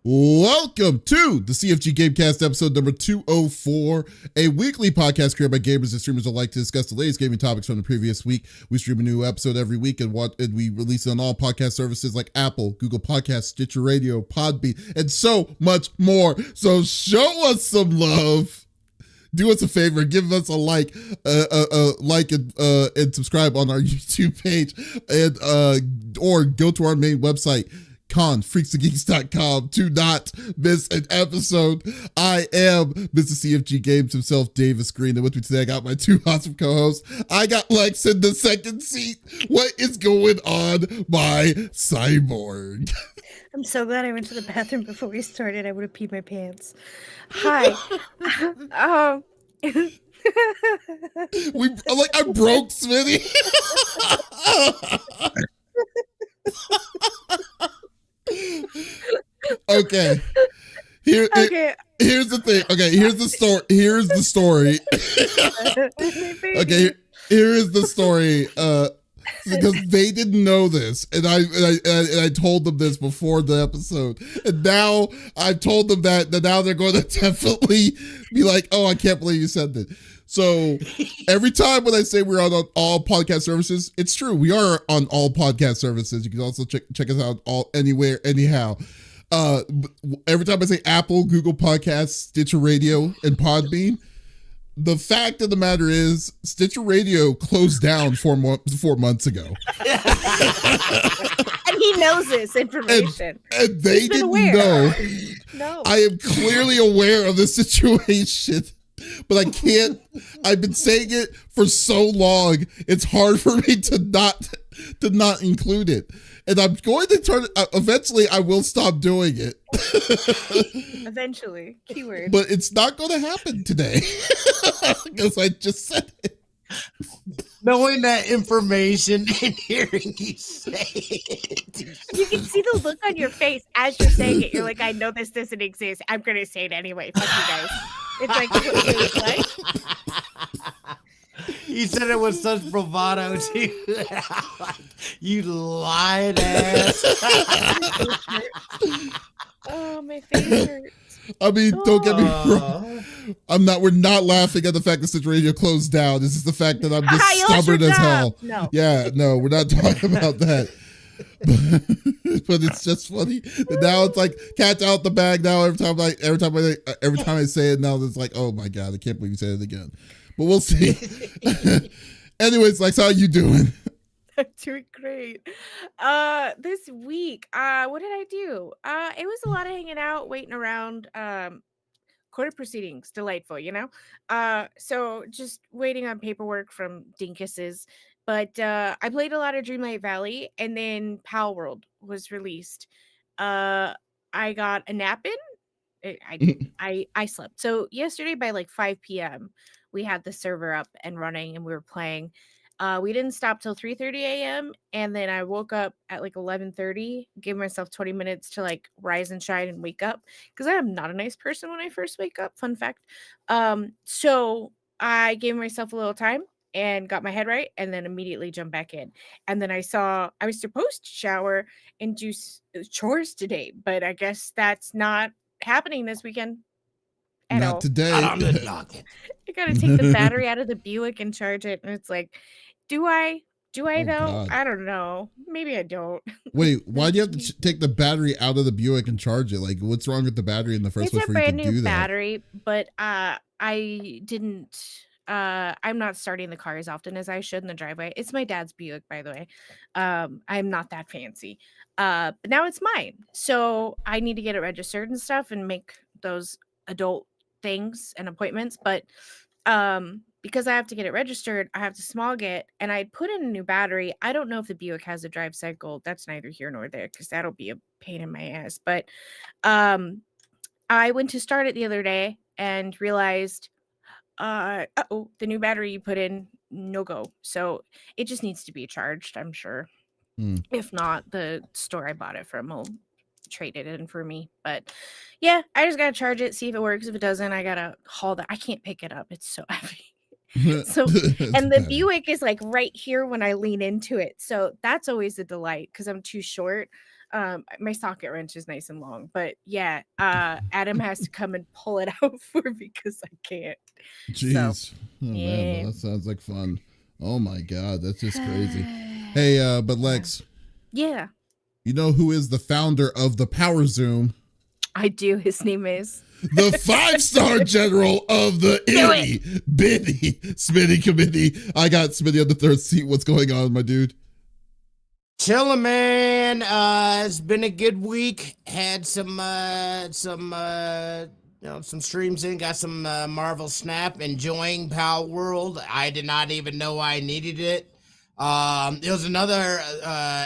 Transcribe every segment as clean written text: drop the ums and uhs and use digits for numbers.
Welcome to the CFG Game Cast episode number 204, a weekly podcast created by gamers and streamers alike to discuss the latest gaming topics from the previous week. We stream a new episode every week and we release it on all podcast services like Apple, Google Podcasts, Stitcher Radio, Podbean, and so much more. So show us some love. Do us a favor, give us a like and subscribe on our YouTube page, and or go to our main website, freaksandgeeks.com, to not miss an episode. I am Mr. CFG Games himself, Davis Green, and with me today I got my two awesome co-hosts. I got Lex in the second seat. What is going on, my cyborg? I'm so glad I went to the bathroom before we started. I would have peed my pants. Hi. I broke Smitty. Okay. Here's the thing. Okay, here's the story. Here's the story. Okay, here is the story. Because they didn't know this, and I told them this before the episode, and now I've told them that now they're going to definitely be like, "Oh, I can't believe you said that." So every time when I say we're on all podcast services, it's true. We are on all podcast services. You can also check us out anywhere, anyhow. Every time I say Apple, Google Podcasts, Stitcher Radio, and Podbean, the fact of the matter is Stitcher Radio closed down 4 months ago. And he knows this information. And they didn't know. No. I am clearly aware of the situation, but I can't. I've been saying it for so long. It's hard for me to not include it. And I'm going to turn it, eventually I will stop doing it. Eventually, keyword. But it's not going to happen today. Because I just said it. Knowing that information and hearing you say it. You can see the look on your face as you're saying it. You're like, I know this doesn't exist. I'm going to say it anyway. Fuck you guys. It's like, wait, what? You said it with such bravado, too. You lying ass. Oh, my face hurts. I mean, don't get me wrong. We're not laughing at the fact that Stitcher Radio closed down. This is the fact that I'm just stubborn as hell. No. Yeah, no, we're not talking about that. But it's just funny. And now it's like cat's out the bag now. Every time I say it now, it's like, oh my God, I can't believe you said it again. But we'll see. Anyways, Lex, how you doing? I'm doing great. This week, what did I do? It was a lot of hanging out, waiting around, court proceedings, delightful, you know? So just waiting on paperwork from dinkuses. But I played a lot of Dreamlight Valley, and then Palworld was released. I got a nap in. I slept. So yesterday by like 5 p.m., we had the server up and running, and we were playing. We didn't stop till 3:30 a.m. And then I woke up at like 11:30, gave myself 20 minutes to like rise and shine and wake up, because I am not a nice person when I first wake up. Fun fact. So I gave myself a little time and got my head right, and then immediately jumped back in. And then I was supposed to shower and do chores today, but I guess that's not happening this weekend. Not today. I'm the knocking. I gotta take the battery out of the Buick and charge it, and it's like, do I though? God. I don't know. Maybe I don't. Wait, why do you have to take the battery out of the Buick and charge it? Like, what's wrong with the battery in the first place? It's a brand new battery, but I didn't. I'm not starting the car as often as I should in the driveway. It's my dad's Buick, by the way. I'm not that fancy. But now it's mine, so I need to get it registered and stuff and make those adult things and appointments. But because I have to get it registered, I have to smog it, and I put in a new battery. I don't know if the Buick has a drive cycle. That's neither here nor there, because that'll be a pain in my ass. But I went to start it the other day and realized the new battery you put in, no go. So it just needs to be charged, I'm sure. If not, the store I bought it from will trade it in for me. But yeah, I just gotta charge it, see if it works. If it doesn't, I gotta haul that. I can't pick it up, it's so heavy. So, and the Buick is like right here when I lean into it, so that's always a delight because I'm too short. My socket wrench is nice and long, but yeah, Adam has to come and pull it out for me because I can't. Jeez. So, Oh man, yeah. well, that sounds like fun. Oh my god, that's just crazy. Hey, but Lex, Yeah, you know who is the founder of the Power Zoom? I do. His name is The 5-star general of the itty bitty Smitty committee. I got Smitty on the third seat. What's going on, my dude? Chillin', man. It's been a good week. Had some streams in. Got some Marvel Snap. Enjoying Palworld. I did not even know I needed it. There was another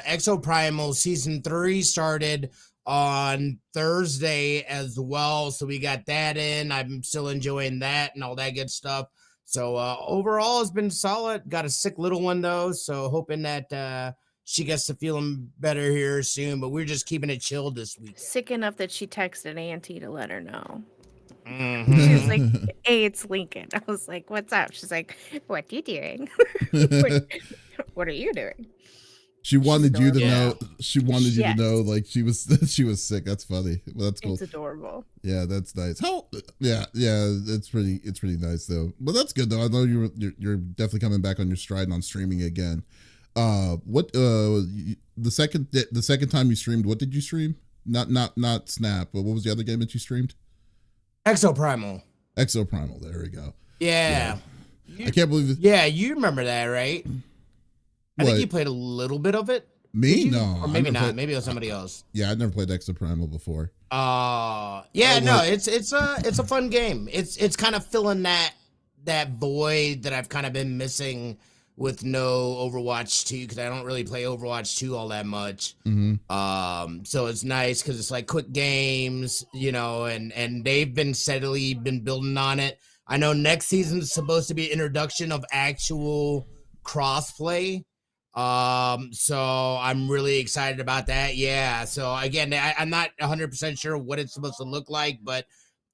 Exoprimal Season 3 started on Thursday as well. So we got that in. I'm still enjoying that and all that good stuff. So overall, it's been solid. Got a sick little one, though. So hoping that she gets to feeling better here soon. But we're just keeping it chilled this week. sick enough that she texted Auntie to let her know. Mm-hmm. She was like, "Hey, it's Lincoln." I was like, "What's up?" She's like, "What you doing? What are you doing?" She wanted you to adorable. know. She wanted you to Yes. know, like she was sick. That's funny. Well, that's cool. It's adorable. Yeah, that's nice. How? Yeah, it's pretty nice though. But that's good though. I know you're definitely coming back on your stride and on streaming again. The second time you streamed, what did you stream? Not Snap, but what was the other game that you streamed? Exoprimal. Exoprimal. There we go. Yeah. I can't believe it. Yeah, you remember that, right? I What? think you played a little bit of it. Me? Did you? No. Or I maybe never not. played- Maybe it was somebody else. Yeah, I've never played Exoprimal before. Yeah, Oh, no, what? it's a fun game. It's kind of filling that void that I've kind of been missing with no Overwatch 2 because I don't really play Overwatch 2 all that much. Mm-hmm. So it's nice because it's like quick games, and they've been steadily been building on it. I know next season is supposed to be introduction of actual crossplay. So I'm really excited about that. Yeah. So again, I'm not 100% sure what it's supposed to look like, but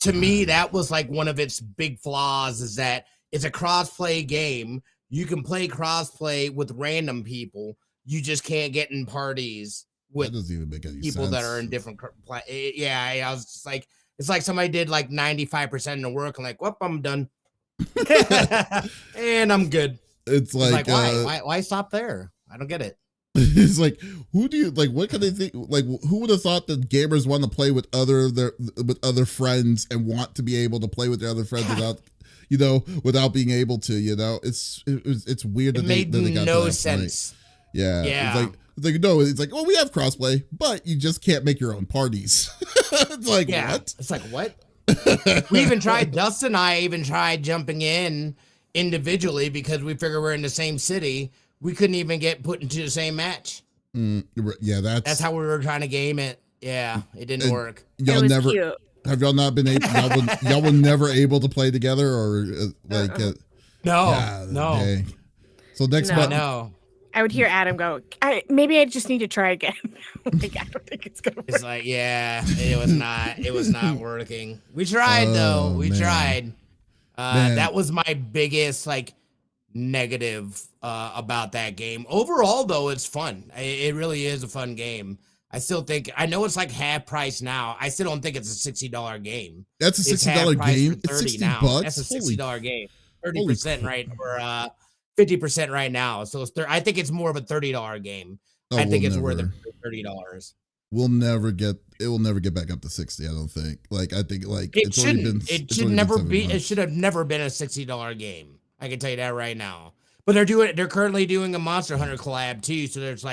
to me, that was like one of its big flaws is that it's a crossplay game. You can play crossplay with random people. You just can't get in parties That with doesn't even make any people sense. that are in different. Yeah. I was just like, it's like somebody did like 95% of the work. I'm like, well, I'm done. And I'm good. It's like, why stop there? I don't get it. it's like, who do you like? What can they think? Like, who would have thought that gamers want to play with other friends and want to be able to play with their other friends without being able to? It's weird that It made they got to no that sense. point. Yeah, Yeah. it's like, oh, we have crossplay, but you just can't make your own parties. It's like, Yeah. what? It's like, what? We even tried, Dustin and I even tried jumping in individually because we figure we're in the same city. We couldn't even get put into the same match. Yeah, That's how we were trying to game it. Yeah, it didn't work. Y'all it was never cute. have y'all not been able. Y'all were never able to play together, or No. dang. So next No. month, No. I would hear Adam go, maybe I just need to try again. Like, I don't think it's gonna work. It's like, yeah, it was not working. We tried though. Oh, We man. tried. Man. That was my biggest negative about that game. Overall though, it's fun. It really is a fun game. I still think, I know it's like half price now. I still don't think it's a $60 game. that's a It's half $60 price game. for It's 30 $60 now. bucks. That's a Holy $60 game. holy 30% crap. right, or 50% right now. So I think it's more of a $30 game. Oh, I think we'll it's worth never- $30. It will never get back up to 60. I don't think. I think It it's already shouldn't. been. It it's should already been never 7 be. It months. should have never been a $60 game. I can tell you that right now. But they're currently doing a Monster Hunter collab too. So there's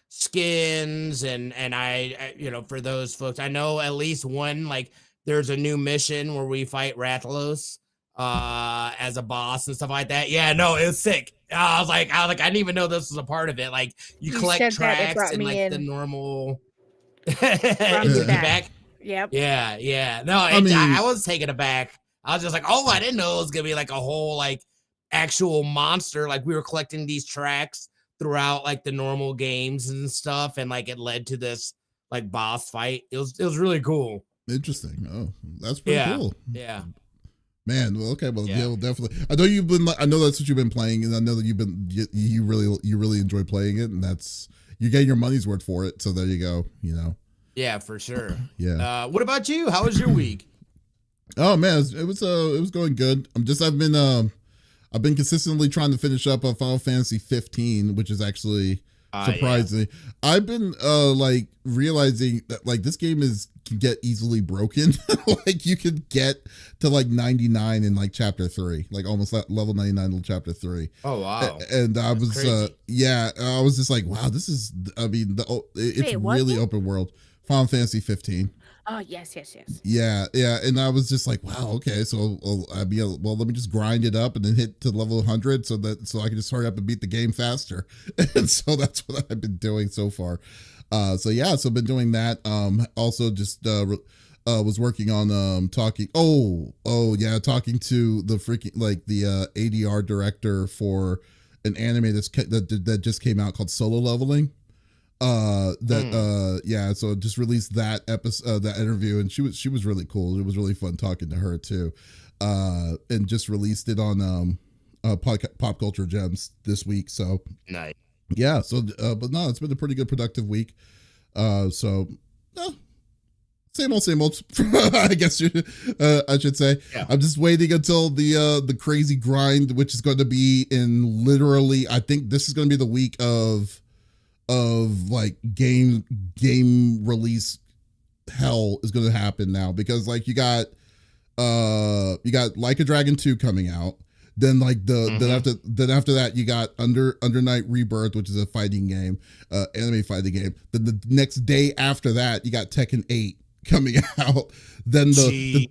skins and I for those folks, I know at least one, there's a new mission where we fight Rathalos as a boss and stuff like that. Yeah, no, it was sick. I was like, I didn't even know this was a part of it. You collect said that, it tracks brought and me in. the normal. Brought me back. Yep. Yeah. No, mean- I was taken aback. I was just like, oh, I didn't know it was gonna be a whole actual monster. We were collecting these tracks throughout the normal games and stuff, and it led to this boss fight. It was really cool. Interesting. Oh, that's pretty Yeah. cool. Yeah. Man, well, okay, well, Yeah. yeah, well, definitely. I know that's what you've been playing, and I know that you really enjoy playing it, and that's you're getting your money's worth for it. So there you go. Yeah, for sure. Yeah. What about you? How was your week? Oh man, it was going good. I've been consistently trying to finish up Final Fantasy 15, which is actually surprising. Yeah. I've been like realizing that like this game can get easily broken. Like you could get to like 99 in like chapter 3, like almost level 99 in chapter 3. Oh wow. And I was I was just like, wow, this is, I mean, it's really open world. Final Fantasy 15. Oh yes. Yeah, and I was just like, wow, okay, so let me just grind it up and then hit to level 100 so I can just hurry up and beat the game faster. And so that's what I've been doing so far. So I've been doing that. Also just was working on talking. Talking to the freaking like the ADR director for an anime that just came out called Solo Leveling. So just released that episode, that interview, and she was really cool. It was really fun talking to her too. And just released it on Pop Culture Gems this week. So nice. Yeah. So but no, it's been a pretty good productive week. Same old. I guess I should say. Yeah. I'm just waiting until the crazy grind, which is going to be in literally. I think this is going to be the week of like game release hell is going to happen now, because like you got Like a Dragon 2 coming out, then like then after that you got Under Night Rebirth, which is a fighting game, anime fighting game. Then the next day after that you got Tekken 8 coming out. Then the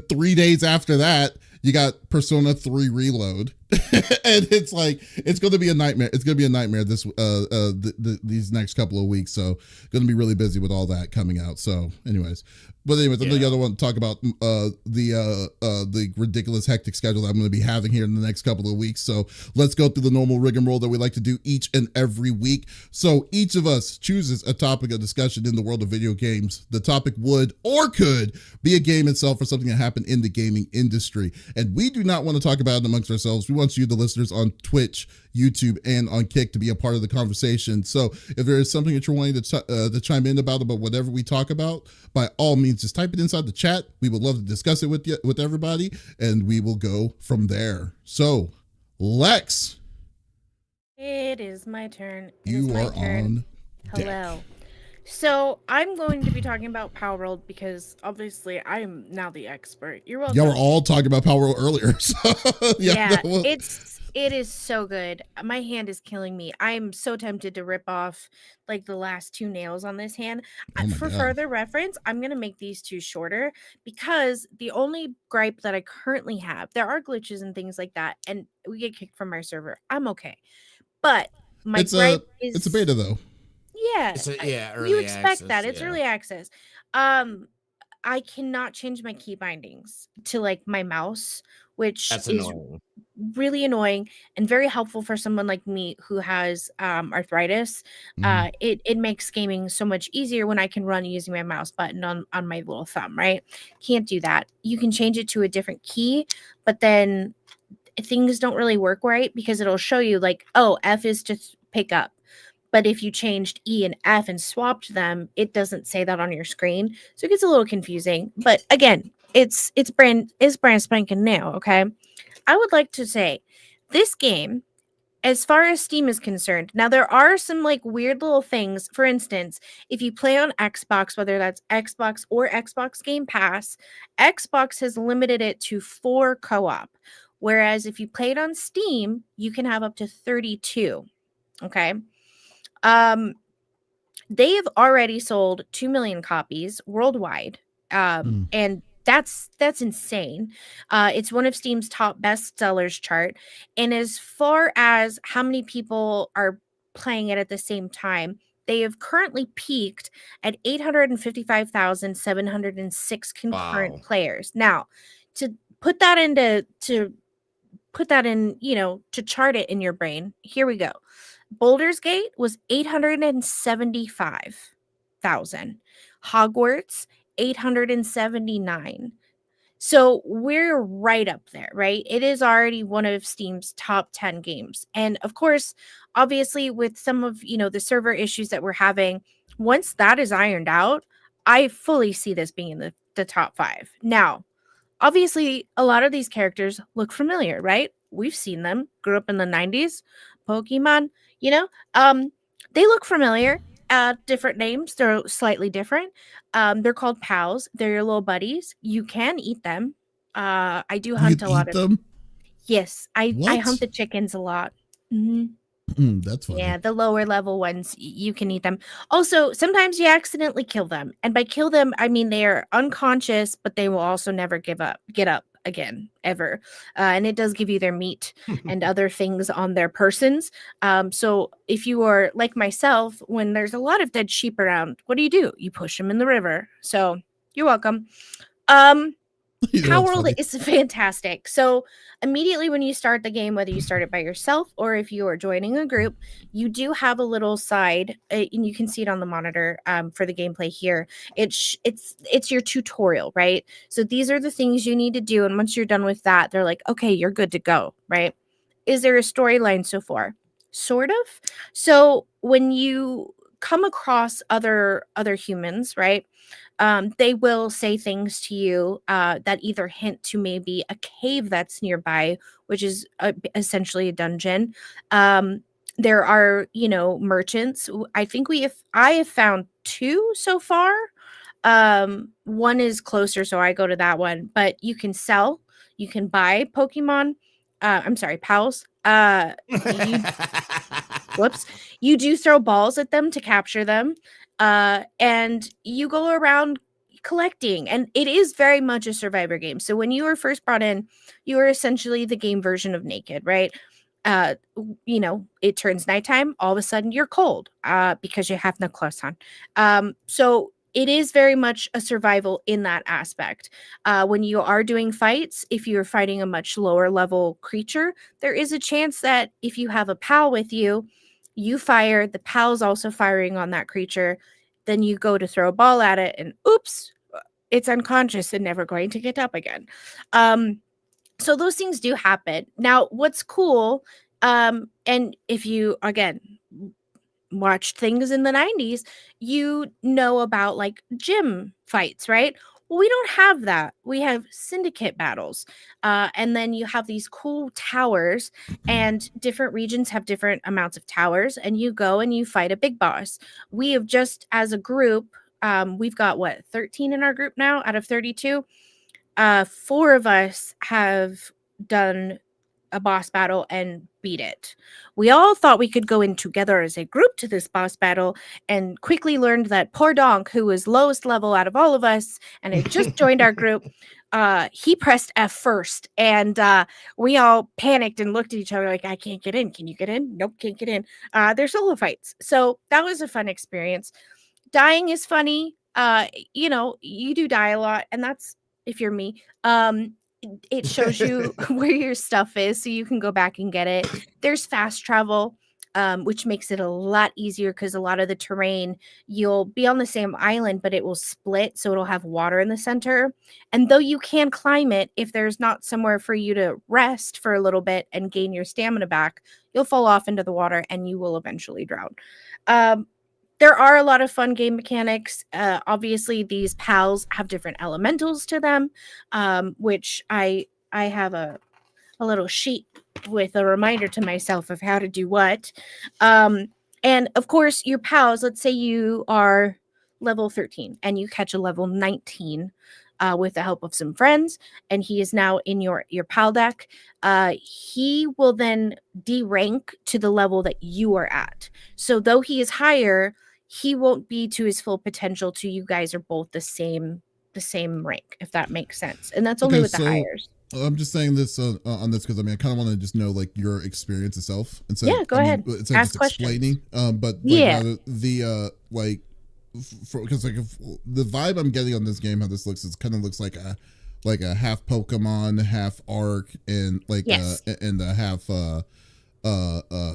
3 days after that you got Persona 3 Reload. And it's like, it's going to be a nightmare. It's going to be a nightmare these next couple of weeks. So going to be really busy with all that coming out. So anyways, the other one to talk about the ridiculous hectic schedule that I'm going to be having here in the next couple of weeks. So let's go through the normal rigmarole that we like to do each and every week. So each of us chooses a topic of discussion in the world of video games. The topic would or could be a game itself or something that happened in the gaming industry. And we do not want to talk about it amongst ourselves. We want you, the listeners, on Twitch, YouTube, and on Kick to be a part of the conversation. So if there is something that you're wanting to chime in about whatever we talk about, by all means, just type it inside the chat. We would love to discuss it with everybody, and we will go from there. So, Lex. It is my turn. You are on deck. Hello. So I'm going to be talking about Palworld because obviously I am now the expert. You're welcome. Yeah, we're all talking about Palworld earlier. So, it is so good. My hand is killing me. I'm so tempted to rip off like the last 2 nails on this hand. For further reference, I'm going to make these 2 shorter because the only gripe that I currently have, there are glitches and things like that, and we get kicked from our server. I'm okay. But my gripe is... It's a beta though. Yeah, you expect access, that. It's early access. I cannot change my key bindings to like my mouse, which is annoying. Really annoying and very helpful for someone like me who has arthritis. It makes gaming so much easier when I can run using my mouse button on my little thumb, right? Can't do that. You can change it to a different key, but then things don't really work right because it'll show you like, oh, F is to pick up. But if you changed E and F and swapped them, it doesn't say that on your screen. So it gets a little confusing. But again, it's brand spanking new, okay? I would like to say this game, as far as Steam is concerned, now there are some like weird little things. For instance, if you play on Xbox, whether that's Xbox or Xbox Game Pass, Xbox has limited it to 4 co-op. Whereas if you play it on Steam, you can have up to 32, okay? They have already sold 2 million copies worldwide. And that's insane. It's one of Steam's top bestsellers chart. And as far as how many people are playing it at the same time, they have currently peaked at 855,706 concurrent players. Now, to put that in, to chart it in your brain, here we go. Baldur's Gate was 875,000. Hogwarts, 879. So we're right up there, right? It is already one of Steam's top 10 games. And of course, obviously with some of, the server issues that we're having, once that is ironed out, I fully see this being in the top 5. Now, obviously, a lot of these characters look familiar, right? We've seen them, grew up in the 90s, Pokemon, you know? They look familiar. Different names, they're slightly different. They're called pals. They're your little buddies. You can eat them. I do You hunt can a lot eat of. them? Yes, I What? hunt the chickens a lot. Mhm. That's funny. Yeah, the lower level ones, you can eat them. Also, sometimes you accidentally kill them. And by kill them, I mean they are unconscious, but they will also never get up again, ever. And it does give you their meat and other things on their persons. So if you are like myself, when there's a lot of dead sheep around, what do? You push them in the river. So you're welcome. You know what's Palworld funny? is fantastic. So immediately when you start the game, whether you start it by yourself or if you are joining a group, you do have a little side, and you can see it on the monitor for the gameplay here. It's your tutorial, right? So these are the things you need to do, and once you're done with that, they're like, okay, you're good to go, right? Is there a storyline so far? Sort of. So when you come across other humans, right? They will say things to you that either hint to maybe a cave that's nearby, which is essentially a dungeon. There are, merchants. I have found 2 so far. One is closer, so I go to that one. But you can sell, you can buy Pokemon. I'm sorry, pals. You Whoops. You do throw balls at them to capture them. And you go around collecting. And it is very much a survivor game. So when you were first brought in, you were essentially the game version of naked, right? It turns nighttime, all of a sudden you're cold because you have no clothes on. So it is very much a survival in that aspect. When you are doing fights, if you're fighting a much lower level creature, there is a chance that if you have a pal with you, you fire, the pal's also firing on that creature, then you go to throw a ball at it and oops, it's unconscious and never going to get up again. So those things do happen. Now, what's cool, and if you again watched things in the 90s, you know about like gym fights, right? Well, we don't have that. We have syndicate battles. And then you have these cool towers, and different regions have different amounts of towers, and you go and you fight a big boss. We have just, as a group, we've got 13 in our group now out of 32. 4 of us have done a boss battle and beat it. We all thought we could go in together as a group to this boss battle, and quickly learned that poor Donk, who was lowest level out of all of us and had just joined our group, he pressed F first, and we all panicked and looked at each other like, I can't get in. Can you get in? Nope, can't get in. They're solo fights. So that was a fun experience. Dying is funny. You do die a lot, and that's if you're me. It shows you where your stuff is so you can go back and get it. There's fast travel, which makes it a lot easier because a lot of the terrain, you'll be on the same island, but it will split, so it'll have water in the center. And though you can climb it, if there's not somewhere for you to rest for a little bit and gain your stamina back, you'll fall off into the water and you will eventually drown. There are a lot of fun game mechanics. Obviously, these pals have different elementals to them, which I have a little sheet with a reminder to myself of how to do what. And of course, your pals, let's say you are level 13 and you catch a level 19 with the help of some friends, and he is now in your pal deck. He will then derank to the level that you are at. So though he is higher, he won't be to his full potential till you guys are both the same rank, if that makes sense. And that's only Okay, with the so hires. I'm just saying this on this because I kind of want to just know like your experience itself instead. Yeah, go ahead. Instead Ask of just explaining. But like, Yeah. Because like if the vibe I'm getting on this game, how this looks, it kind of looks like a half Pokemon, half Arc, and like Yes. and a half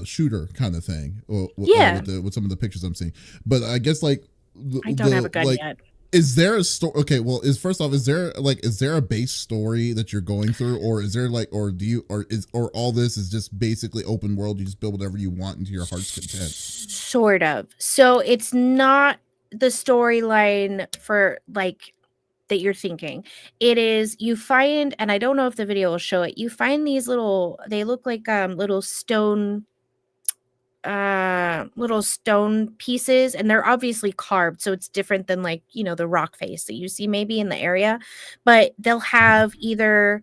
shooter kind of thing. Yeah. With some of the pictures I'm seeing, but I guess like I don't have a gun yet. is there a story? Okay, well, first off, is there a base story that you're going through, or is there or all this is just basically open world? You just build whatever you want into your heart's content. Sort of. So it's not the storyline for like that you're thinking. It is, you find, and I don't know if the video will show it. You find these they look like little stone pieces, and they're obviously carved, so it's different than like, the rock face that you see maybe in the area, but they'll have either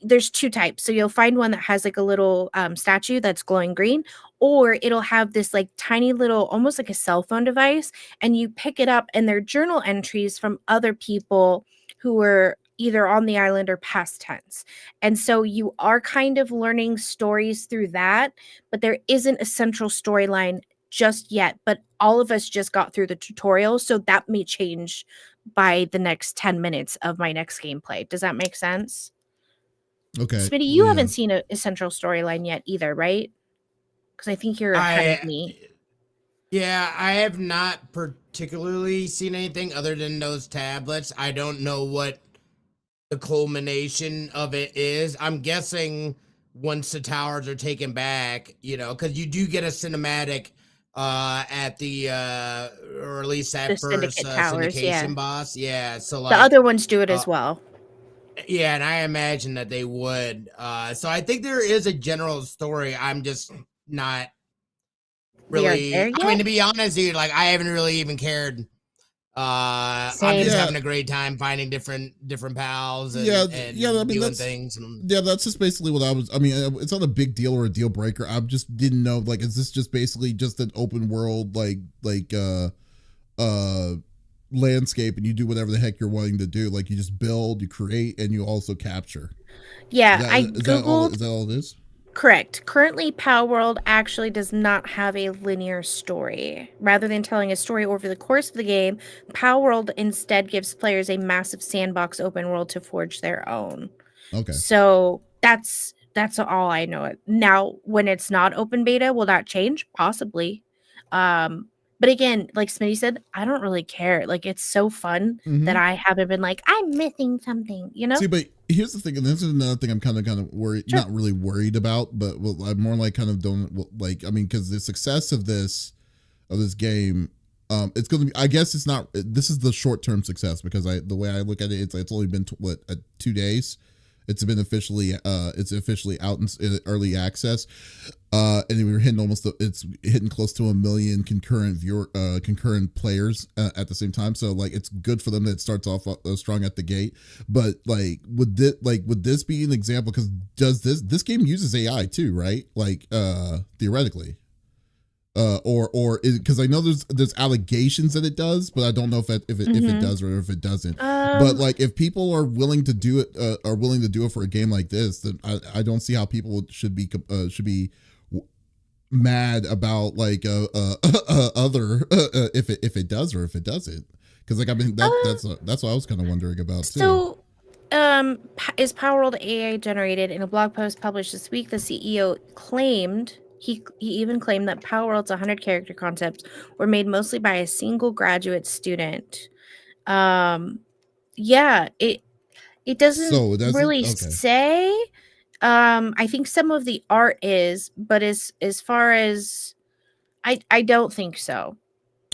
there's two types. So you'll find one that has like a little statue that's glowing green, or it'll have this like tiny little, almost like a cell phone device, and you pick it up and they're journal entries from other people who were either on the island or past tense. And so you are kind of learning stories through that, but there isn't a central storyline just yet. But all of us just got through the tutorial, so that may change by the next 10 minutes of my next gameplay. Does that make sense? Okay. Smitty, you haven't seen a central storyline yet either, right? Because I think you're ahead of me. Yeah, I have not particularly seen anything other than those tablets. I don't know what the culmination of it is. I'm guessing once the towers are taken back, because you do get a cinematic at the or at least that first syndication boss. Yeah, so like the other ones do it as well. Yeah, and I imagine that they would. So I think there is a general story. I'm just not really. I mean, to be honest, dude, like I haven't really even cared. I'm just having a great time finding different pals and, doing things. Yeah, that's just basically what I was. I mean, it's not a big deal or a deal breaker. I just didn't know. Like, is this just basically just an open world landscape, and you do whatever the heck you're wanting to do? Like, you just build, you create, and you also capture. Yeah, is that all it is? Correct. Currently, Palworld actually does not have a linear story. Rather than telling a story over the course of the game, Palworld instead gives players a massive sandbox open world to forge their own. Okay. So that's all I know. Now, when it's not open beta, will that change? Possibly. But again, like Smitty said, I don't really care. Like, it's so fun that I haven't been like, I'm missing something, See, but here's the thing, and this is another thing I'm kind of worried, not really worried about, but I'm more like kind of because the success of this game, it's going to be, I guess it's not, this is the short-term success, because the way I look at it, it's only been 2 days. It's been officially out in early access, and we were it's hitting close to 1 million concurrent players at the same time. So like, it's good for them that it starts off strong at the gate. But like, would this be an example? Because this game uses AI too, right? Like theoretically. Or because I know there's allegations that it does, but I don't know if it does or if it doesn't. But like, if people are willing to do it for a game like this, then I don't see how people should be mad about like other if it does or if it doesn't. Because like, I mean, that's what I was kind of wondering about too. So, is Palworld AI generated? In a blog post published this week, the CEO claimed. He even claimed that Palworld's 100 character concepts were made mostly by a single graduate student. Yeah, it doesn't really say. I think some of the art is, but as far as I don't think so.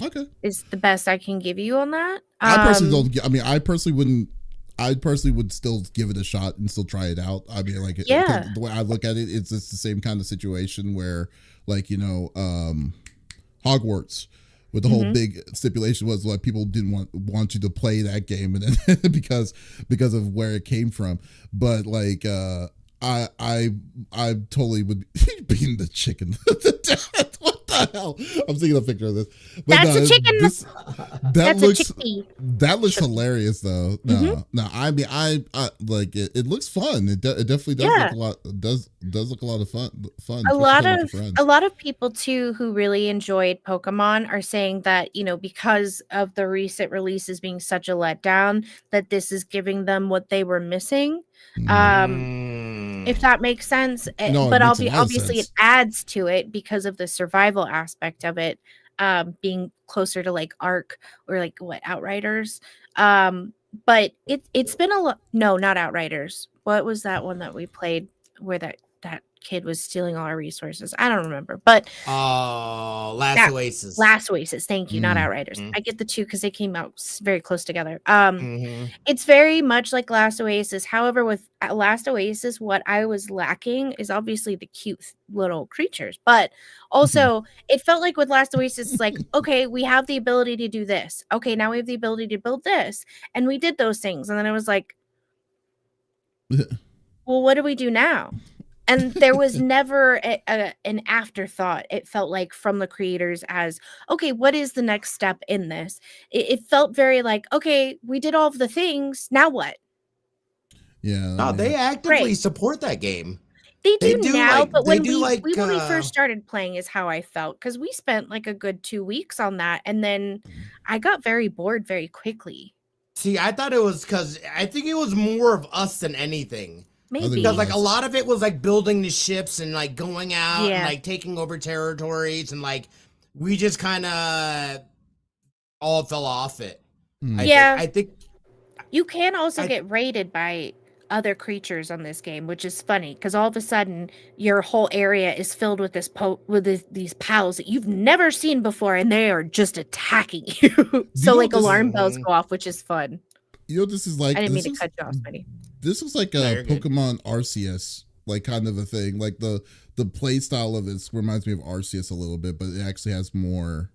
Okay, is the best I can give you on that. I personally don't. I mean, I personally wouldn't. I personally would still give it a shot and still try it out. I mean, like, the way I look at it, it's just the same kind of situation where, like, Hogwarts, with the whole big stipulation was like people didn't want you to play that game, and then because of where it came from. But like, I totally would be beating the chicken to death. What the hell? I'm seeing a picture of this. But that's a chicken. That looks hilarious though. No, I mean, I like it. It looks fun. It definitely does look a lot. Does look a lot of fun. A lot of people too who really enjoyed Pokemon are saying that, because of the recent releases being such a letdown, that this is giving them what they were missing. If that makes sense. But obviously it adds to it because of the survival aspect of it. being closer to like Ark or like what Outriders. But it's been a lot. No, not Outriders. What was that one that we played where that kid was stealing all our resources? I don't remember. But Last Oasis. Last Oasis. Thank you, not Outriders. Mm. I get the two because they came out very close together. Mhm. It's very much like Last Oasis. However, with Last Oasis, what I was lacking is obviously the cute little creatures, but also it felt like with Last Oasis, it's like, okay, we have the ability to do this. Okay, now we have the ability to build this, and we did those things, and then it was like, well, what do we do now? And there was never an afterthought, it felt like, from the creators as, okay, what is the next step in this? It felt very like, okay, we did all of the things. Now what? Yeah. No, they actively Great. support that game. They do now, like, but they when do we like, when we first started playing is how I felt, because we spent like a good 2 weeks on that, and then I got very bored very quickly. See, I thought it was because I think it was more of us than anything. Maybe. Because like a lot of it was like building the ships and like going out and Yeah. like taking over territories, and like we just kind of all fell off it. Yeah. I think You can also get raided by other creatures on this game, which is funny because all of a sudden your whole area is filled with these pals that you've never seen before, and they are just attacking you. So like alarm bells go off, which is fun. You know, this is like, I didn't mean to cut you off, Smitty. This was like a Pokemon Arceus, like kind of a thing. Like the play style of it reminds me of Arceus a little bit, but it actually has more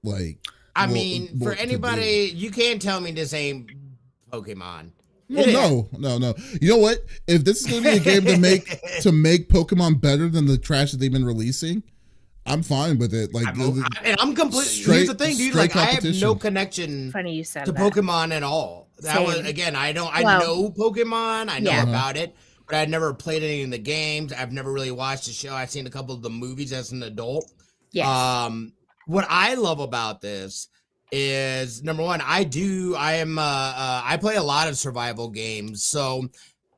like. I mean, for anybody, you can't tell me this ain't Pokemon. Well, no. You know what? If this is going to be a game to make Pokemon better than the trash that they've been releasing, I'm fine with it. Like, I'm completely. Here's the thing, dude. Like, I have no connection to Pokemon at all. That was, again, I know Pokemon. I know about it, but I've never played any of the games. I've never really watched the show. I've seen a couple of the movies as an adult. Yes. What I love about this is, number one, I play a lot of survival games, so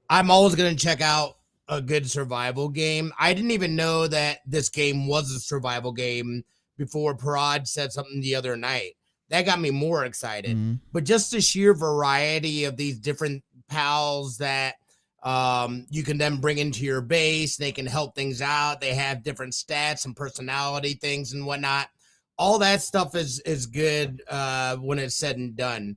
I'm always going to check out a good survival game. I didn't even know that this game was a survival game before Parad said something the other night. That got me more excited. But just the sheer variety of these different pals that you can then bring into your base, they can help things out. They have different stats and personality things and whatnot. All that stuff is good when it's said and done.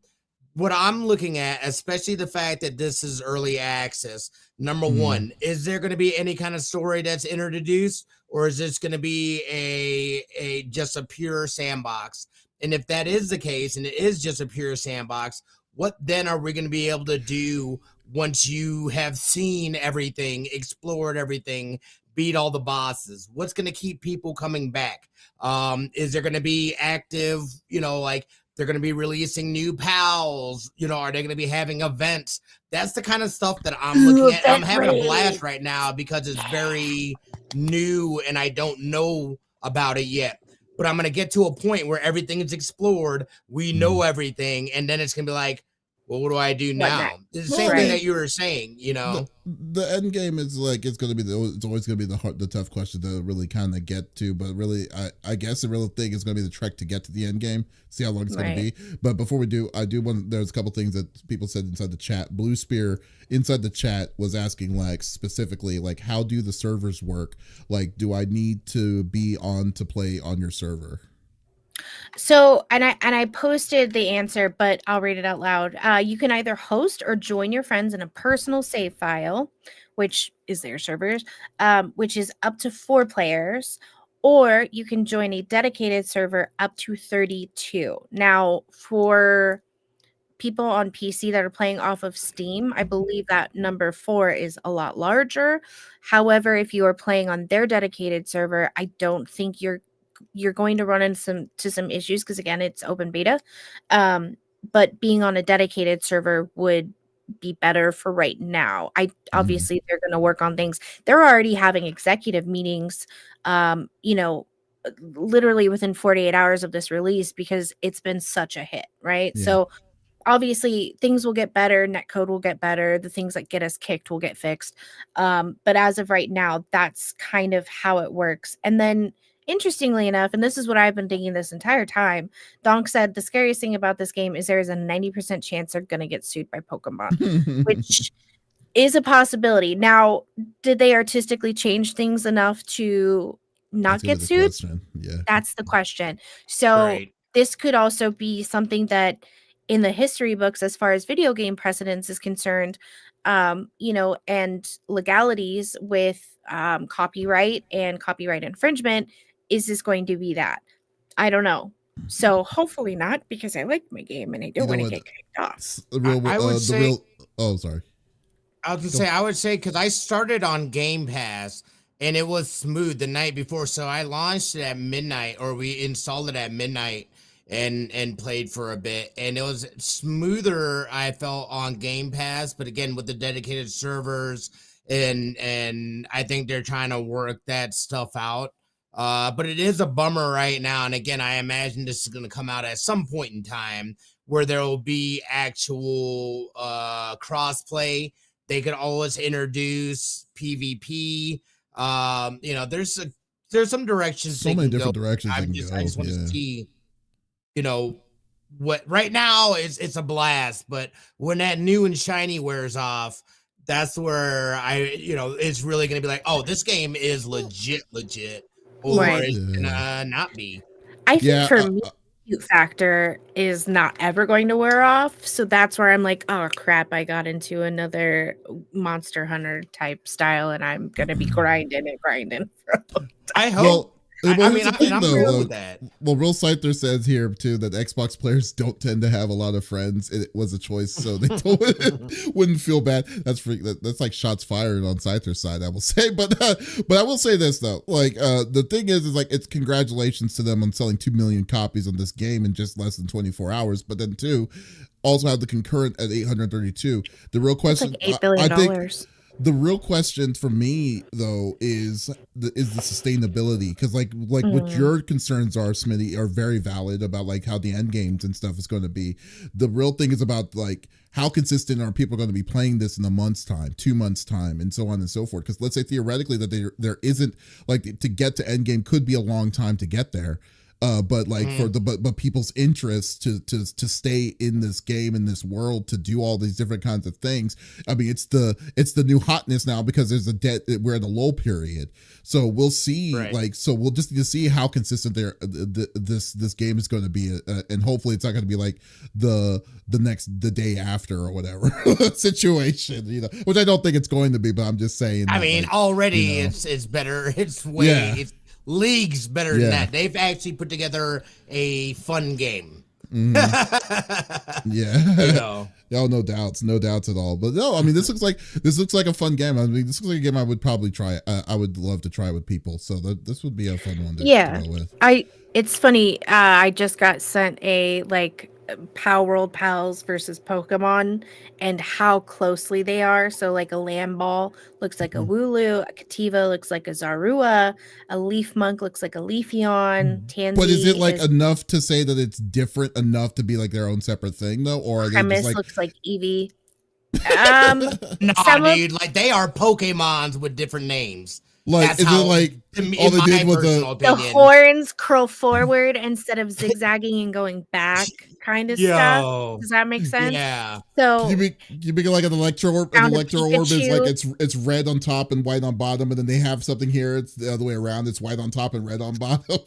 What I'm looking at, especially the fact that this is early access, number one, is there going to be any kind of story that's introduced, or is this going to be a just a pure sandbox? And if that is the case, and it is just a pure sandbox, what then are we going to be able to do once you have seen everything, explored everything, beat all the bosses? What's going to keep people coming back? Is there going to be active, like they're going to be releasing new pals? Are they going to be having events? That's the kind of stuff that I'm looking at. I'm having a blast right now because it's very new and I don't know about it yet. But I'm going to get to a point where everything is explored. We know everything. And then it's going to be like, well, what do I do now? It's the same thing that you were saying, The end game is like, it's always going to be the tough question to really kind of get to. But really, I guess the real thing is going to be the trek to get to the end game. See how long it's going to be. But before we do, there's a couple things that people said inside the chat. Blue Spear inside the chat was asking, like, specifically, like, how do the servers work? Like, do I need to be on to play on your server? So, and I posted the answer, but I'll read it out loud. You can either host or join your friends in a personal save file, which is their servers, which is up to 4 players, or you can join a dedicated server up to 32. Now, for people on PC that are playing off of Steam, I believe that number 4 is a lot larger. However, if you are playing on their dedicated server, I don't think you're going to run into some issues because, again, it's open beta. But being on a dedicated server would be better for right now. Obviously they're going to work on things. They're already having executive meetings, literally within 48 hours of this release because it's been such a hit, right? Yeah. So obviously things will get better, netcode will get better, the things that get us kicked will get fixed. But as of right now, that's kind of how it works. And then interestingly enough, and this is what I've been thinking this entire time, Donk said the scariest thing about this game is there is a 90% chance they're going to get sued by Pokemon, which is a possibility. Now, did they artistically change things enough to not get sued? Yeah. That's the question. So this could also be something that in the history books, as far as video game precedence is concerned, you know, and legalities with copyright and copyright infringement, is this going to be that? I don't know. So hopefully not, because I like my game and I don't want to get kicked off. I would say. Oh, sorry. I was gonna say, I would say, because I started on Game Pass and it was smooth the night before, so I launched it at midnight, or we installed it at midnight and played for a bit, and it was smoother, I felt, on Game Pass, but again with the dedicated servers, and I think they're trying to work that stuff out. But it is a bummer right now, and again, I imagine this is gonna come out at some point in time where there will be actual crossplay. They could always introduce PvP. You know, there's some directions. So many different directions. I just want to see, you know, what right now it's a blast, but when that new and shiny wears off, that's where it's really gonna be like, oh, this game is legit, or it's gonna not be. I think for me, cute factor is not ever going to wear off, so that's where I'm like, oh crap, I got into another Monster Hunter type style and I'm gonna be grinding. I hope. Well, I'm real with that. Well, Real Scyther says here too that Xbox players don't tend to have a lot of friends. It was a choice, so they wouldn't feel bad. That's like shots fired on Scyther's side, I will say. But I will say this though, like the thing is like, it's congratulations to them on selling 2 million copies of this game in just less than 24 hours. But then too, also have the concurrent at 832. The real question, like $8 billion. I think, the real question for me though is the sustainability, because like what your concerns are, Smitty, are very valid about like how the end games and stuff is going to be. The real thing is about like how consistent are people going to be playing this in a month's time, 2 months time, and so on and so forth. Because let's say theoretically that there isn't, like, to get to end game could be a long time to get there. But like but people's interest to stay in this game, in this world, to do all these different kinds of things. I mean, it's the new hotness now, because there's we're in a lull period. So we'll see, so we'll just need to see how consistent this game is going to be, and hopefully it's not going to be like the day after or whatever situation, you know, which I don't think it's going to be. But I'm just saying. I mean, like, already, you know, it's better. It's way. Yeah. It's leagues better than that. They've actually put together a fun game. Yeah. You know. Oh, no doubts at all. But no, I mean, this looks like a fun game. I mean, this looks like a game I would probably try. I would love to try with people. So this would be a fun one to go with. It's funny. I just got sent a Palworld Pals versus Pokemon and how closely they are. So like a Lamball looks like a Wooloo, a Kativa looks like a Zarua, a Leaf Monk looks like a Leafeon, Tansy. But is it like enough to say that it's different enough to be like their own separate thing though? Or are Premise they just looks like Eevee. Dude, like they are Pokemons with different names. Like, is it like all they did was the horns curl forward instead of zigzagging and going back, kind of stuff? Does that make sense? Yeah. So you make it like an Electro Orb. An Electro Orb is like it's red on top and white on bottom, and then they have something here. It's the other way around. It's white on top and red on bottom.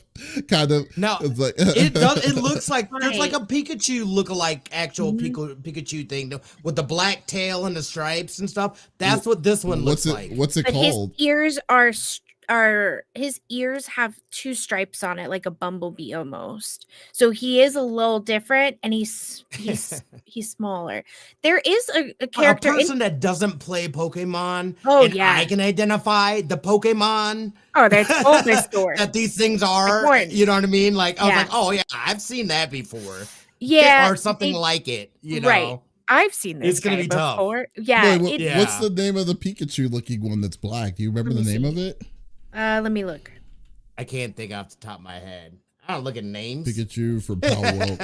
Kind of. No, it's like, it does. It looks like there's like a Pikachu lookalike actual Pikachu thing with the black tail and the stripes and stuff. That's what this one looks like. What's it called? His ears his ears have 2 stripes on it, like a bumblebee almost. So he is a little different, and he's smaller. There is a character, a person that doesn't play Pokemon. Oh, and I can identify the Pokemon. Oh, that's Bulbasaur. That these things are. You know what I mean? Like I was like, oh yeah, I've seen that before. Yeah, or something like it. You know. Right. I've seen this. It's gonna be before. tough. Yeah, Wait, what's the name of the Pikachu looking one that's black? Do you remember the name of it? Let me look. I can't think off the top of my head. I don't look at names. Pikachu for Palworld.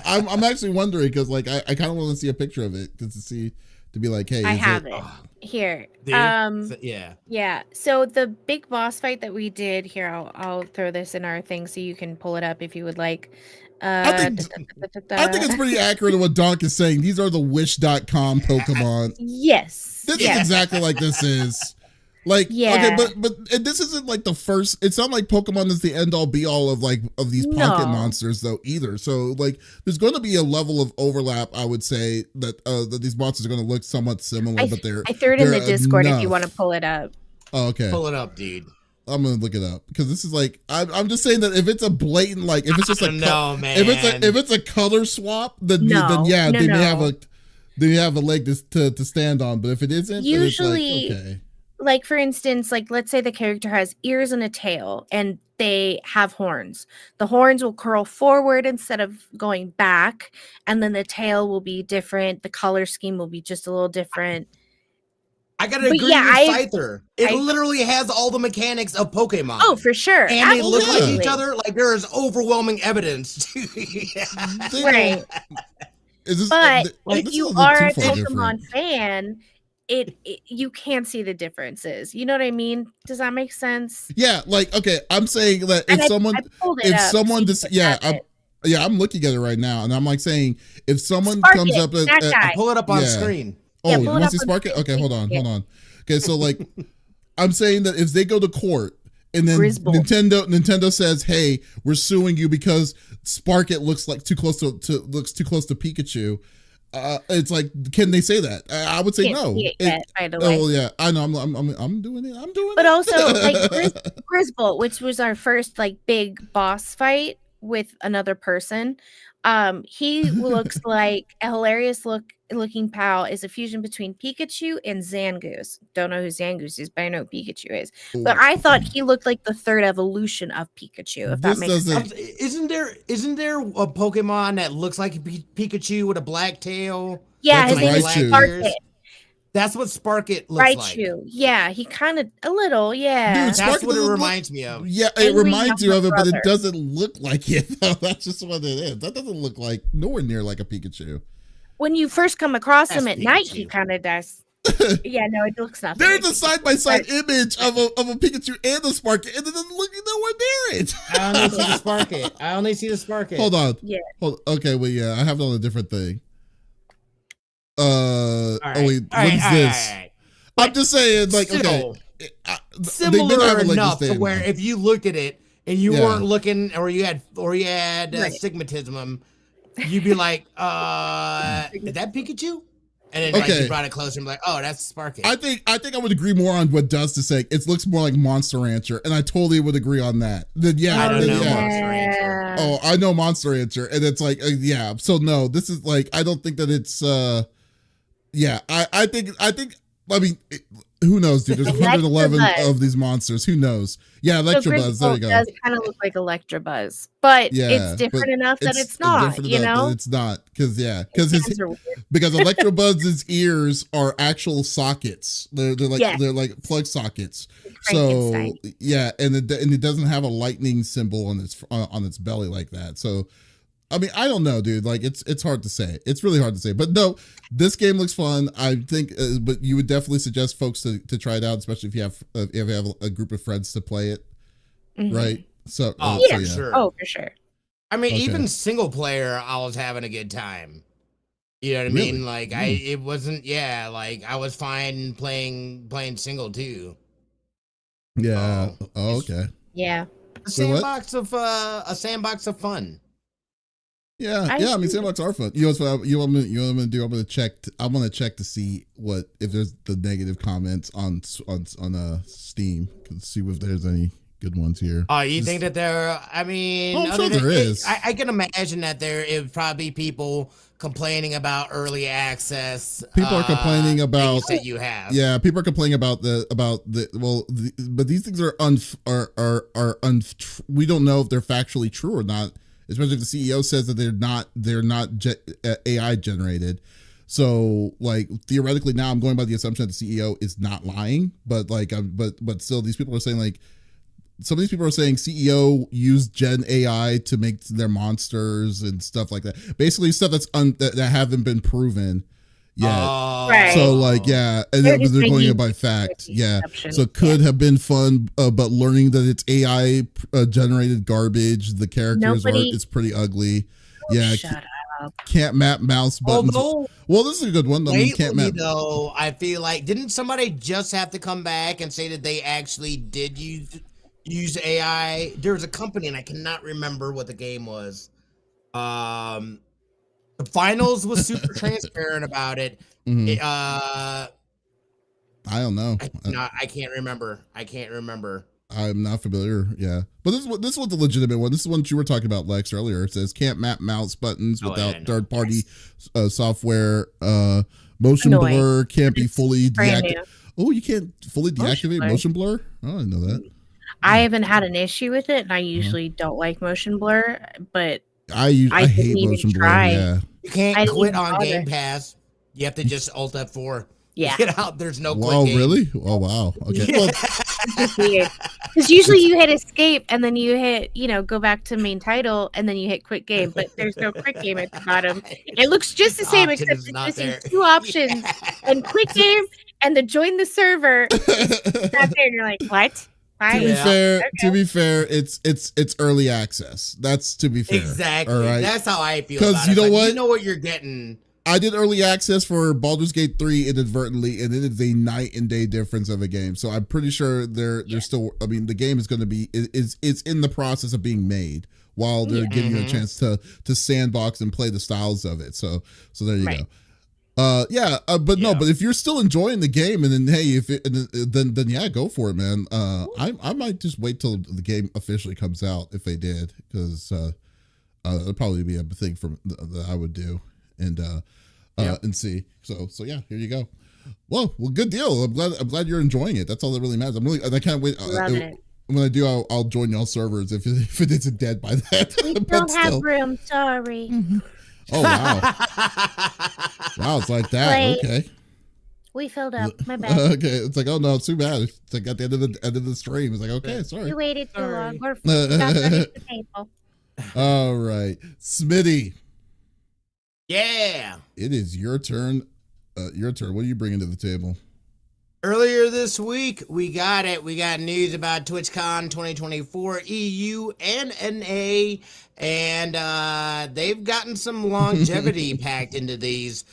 I'm actually wondering, because like I kind of want to see a picture of it, just to see to be like, hey, I is have it? it here. Yeah. Yeah. So the big boss fight that we did here, I'll throw this in our thing so you can pull it up if you would like. I think it's pretty accurate to what Donk is saying. These are the Wish.com Pokemon. Yes. This is exactly like this is. Like, okay, but and this isn't like the first. It's not like Pokemon is the end all be all of these pocket monsters though either. So like, there's going to be a level of overlap. I would say that that these monsters are going to look somewhat similar, but I threw it in the Discord if you want to pull it up. Oh, okay, pull it up, dude. I'm gonna look it up because this is like I'm just saying that if it's a blatant if it's just man. if it's a color swap, then they have a leg to stand on. But if it isn't, usually, then it's okay. Like for instance, let's say the character has ears and a tail and they have horns. The horns will curl forward instead of going back, and then the tail will be different. The color scheme will be just a little different. I gotta agree with Scyther. It literally has all the mechanics of Pokemon. Oh, for sure. And they look like each other. Like there is overwhelming evidence. Right. But if you are a Pokemon fan, you can't see the differences. You know what I mean? Does that make sense? Yeah, okay, I'm saying that I'm looking at it right now, and I'm like saying if someone comes up pull it up on screen. Oh, you want to see Spark it? Okay, hold on. Okay, so I'm saying that if they go to court and then Nintendo says, "Hey, we're suing you because Sparkit looks too close to Pikachu." It's like, can they say that? I would say no. By the way. Oh yeah, I know. I'm doing it. But also Grizzbolt, which was our first big boss fight with another person. He looks like a hilarious looking pal is a fusion between Pikachu and Zangoose. Don't know who Zangoose is, but I know who Pikachu is. Ooh. But I thought he looked like the third evolution of Pikachu, if that makes sense. Isn't there a Pokemon that looks like Pikachu with a black tail? Yeah, his name is Sparkit. That's what Sparkit looks like. Yeah, he kind of a little, yeah. Dude, that's what it reminds me of. Yeah, it reminds you of it, but it doesn't look like it. That's just what it is. That doesn't look nowhere near like a Pikachu. When you first come across him at night, he kind of does. Yeah, no, it looks nothing. There's a side-by-side image of a Pikachu and a Sparkit, and it doesn't look nowhere near it. I only see the Sparkit. Hold on. Yeah. Okay, well, yeah, I have it on a different thing. This? I'm just saying, similar enough to where if you looked at it and you weren't looking, or you had astigmatism, you'd be like, is that Pikachu? And then you brought it closer and be like, oh, that's Sparkit. I think I would agree more on what Dust is saying. It looks more like Monster Rancher, and I totally would agree on that. Then I don't know Monster Rancher. Oh, I know Monster Rancher, and it's So no, this is I don't think that it's I mean, who knows, dude? There's 111 of these monsters. Who knows? Yeah, Electabuzz. There you go. It does kind of look like Electabuzz, but it's different enough that it's not. It's not because Electabuzz's ears are actual sockets. They're like plug sockets. So yeah, and it doesn't have a lightning symbol on its belly like that. So. I mean, I don't know, dude. It's hard to say. It's really hard to say. But no, this game looks fun. I think, but you would definitely suggest folks to try it out, especially if you have a group of friends to play it, right? So, for sure. Oh, for sure. I mean, even single player, I was having a good time. You know what I mean? It wasn't. Yeah, I was fine playing single too. Yeah. Okay. Yeah. A sandbox of fun. Yeah, I mean, sandbox are fun. You know what I'm gonna do? I'm gonna check to see if there's the negative comments on Steam to see if there's any good ones here. Oh, you think that there? I mean, I'm sure there is. I can imagine that there is probably people complaining about early access. People are complaining about that you have. Yeah, people are complaining about but these things are we don't know if they're factually true or not. Especially if the CEO says that they're not AI generated. So theoretically now I'm going by the assumption that the CEO is not lying, but but still these people are saying some of these people are saying CEO used Gen AI to make their monsters and stuff like that. Basically stuff that haven't been proven. yet. Right. So like, yeah, and They're then just they're going making it by fact. Yeah. exceptions. So it could have been fun, but learning that it's AI generated garbage, the characters it's pretty ugly. Yeah. Shut up. Can't map mouse buttons. Although, well, this is a good one. I mean, can't lately, map. though, I feel like, didn't somebody just have to come back and say that they actually did use AI? There was a company, and I cannot remember what the game was. The finals was super transparent about it. Mhm. I don't know. I can't remember. I'm not familiar. Yeah, but this was the legitimate one. This is one you were talking about, Lex, earlier. It says can't map mouse buttons without third-party software. Motion blur can't be fully deactivated. Oh, you can't fully deactivate motion blur? Oh, I didn't know that. I haven't had an issue with it, and I usually don't like motion blur, but I hate motion blur. Yeah, you can't quit on Game Pass. You have to just Alt F4. Yeah, get out. There's no. Oh, really? Oh, wow. Okay. Yeah. Because usually you hit escape and then you hit, go back to main title and then you hit quit game, but there's no quit game at the bottom. It looks just the same except it's missing two options and quit game and the join the server. It's not there, and you're like, what? To be fair, it's early access. That's to be fair. Exactly. All right? That's how I feel. Because you know what? You know what you're getting. I did early access for Baldur's Gate 3 inadvertently, and it is a night and day difference of a game. So I'm pretty sure they're still. I mean, the game is going to be it's in the process of being made while they're giving you a chance to sandbox and play the styles of it. So there you go. But if you're still enjoying the game, and then hey, then yeah, go for it, man. I might just wait till the game officially comes out if they did, because it'll probably be a thing that I would do. And see. So yeah, here you go. Well, good deal. I'm glad you're enjoying it. That's all that really matters. I can't wait. When I do, I'll join y'all servers if it isn't dead by then. We don't have room. Sorry. Oh wow! Wow, it's like that. Wait. Okay. We filled up. My bad. Okay, it's like, oh no, it's too bad. It's like at the end of the stream. It's like, okay, sorry. You waited too long. We're not ready for the table. All right, Smitty. Yeah. It is your turn. Your turn. What are you bringing to the table? Earlier this week, we got it. We got news about TwitchCon 2024 EU and NA, and they've gotten some longevity packed into these.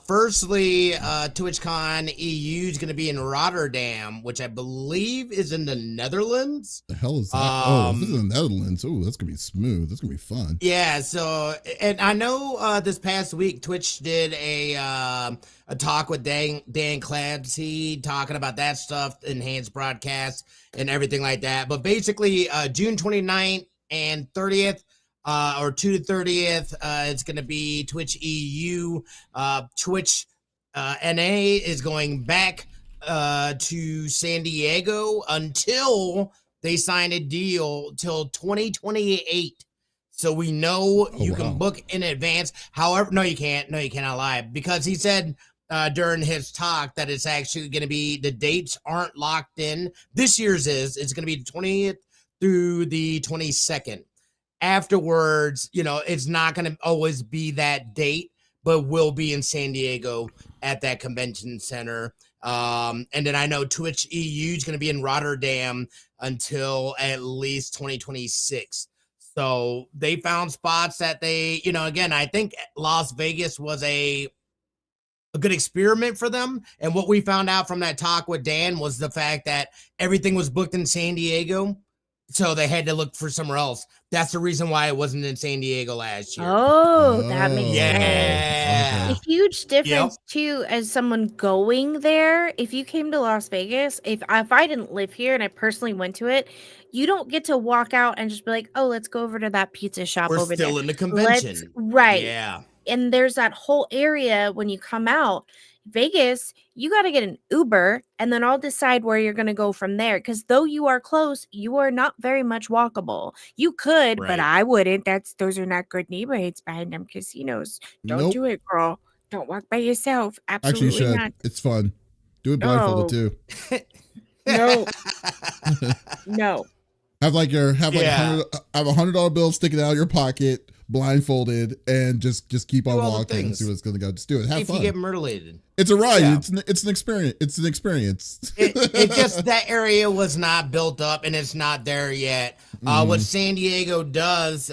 Firstly, TwitchCon EU is going to be in Rotterdam, which I believe is in the Netherlands. The hell is that? If it's in the Netherlands, that's going to be smooth. That's going to be fun. Yeah, so, and I know this past week, Twitch did a talk with Dan Clancy talking about that stuff, enhanced broadcast and everything like that. But basically, June 29th and 30th, or 2 to 30th, it's going to be Twitch EU. Twitch NA is going back to San Diego until they sign a deal till 2028. So we know you can book in advance. However, no, you can't. No, you cannot lie, because he said during his talk that it's actually going to be, the dates aren't locked in. This year's it's going to be the 20th through the 22nd. Afterwards, it's not going to always be that date, but will be in San Diego at that convention center. And then I know Twitch EU is going to be in Rotterdam until at least 2026. So they found spots that they, again, I think Las Vegas was a good experiment for them. And what we found out from that talk with Dan was the fact that everything was booked in San Diego. So they had to look for somewhere else. That's the reason why it wasn't in San Diego last year. Oh, that makes sense. Okay. A huge difference too, as someone going there. If you came to Las Vegas, if I didn't live here and I personally went to it, you don't get to walk out and just be like, oh, let's go over to that pizza shop over there. We're still in the convention. Right. Yeah. And there's that whole area when you come out. Vegas, you got to get an Uber, and then I'll decide where you're going to go from there. Because though you are close, you are not very much walkable. You could, but I wouldn't. Those are not good neighborhoods behind them, casinos. Don't do it, girl. Don't walk by yourself. Absolutely not. It's fun. Do it blindfolded too. No. No. Have a $100 bill sticking out of your pocket blindfolded, and just keep on all the walking and things. see what's going to go. Just do it. Have If fun. you get mutilated. It's a ride. Yeah. It's an experience. It's an experience. It just, that area was not built up and it's not there yet. What San Diego does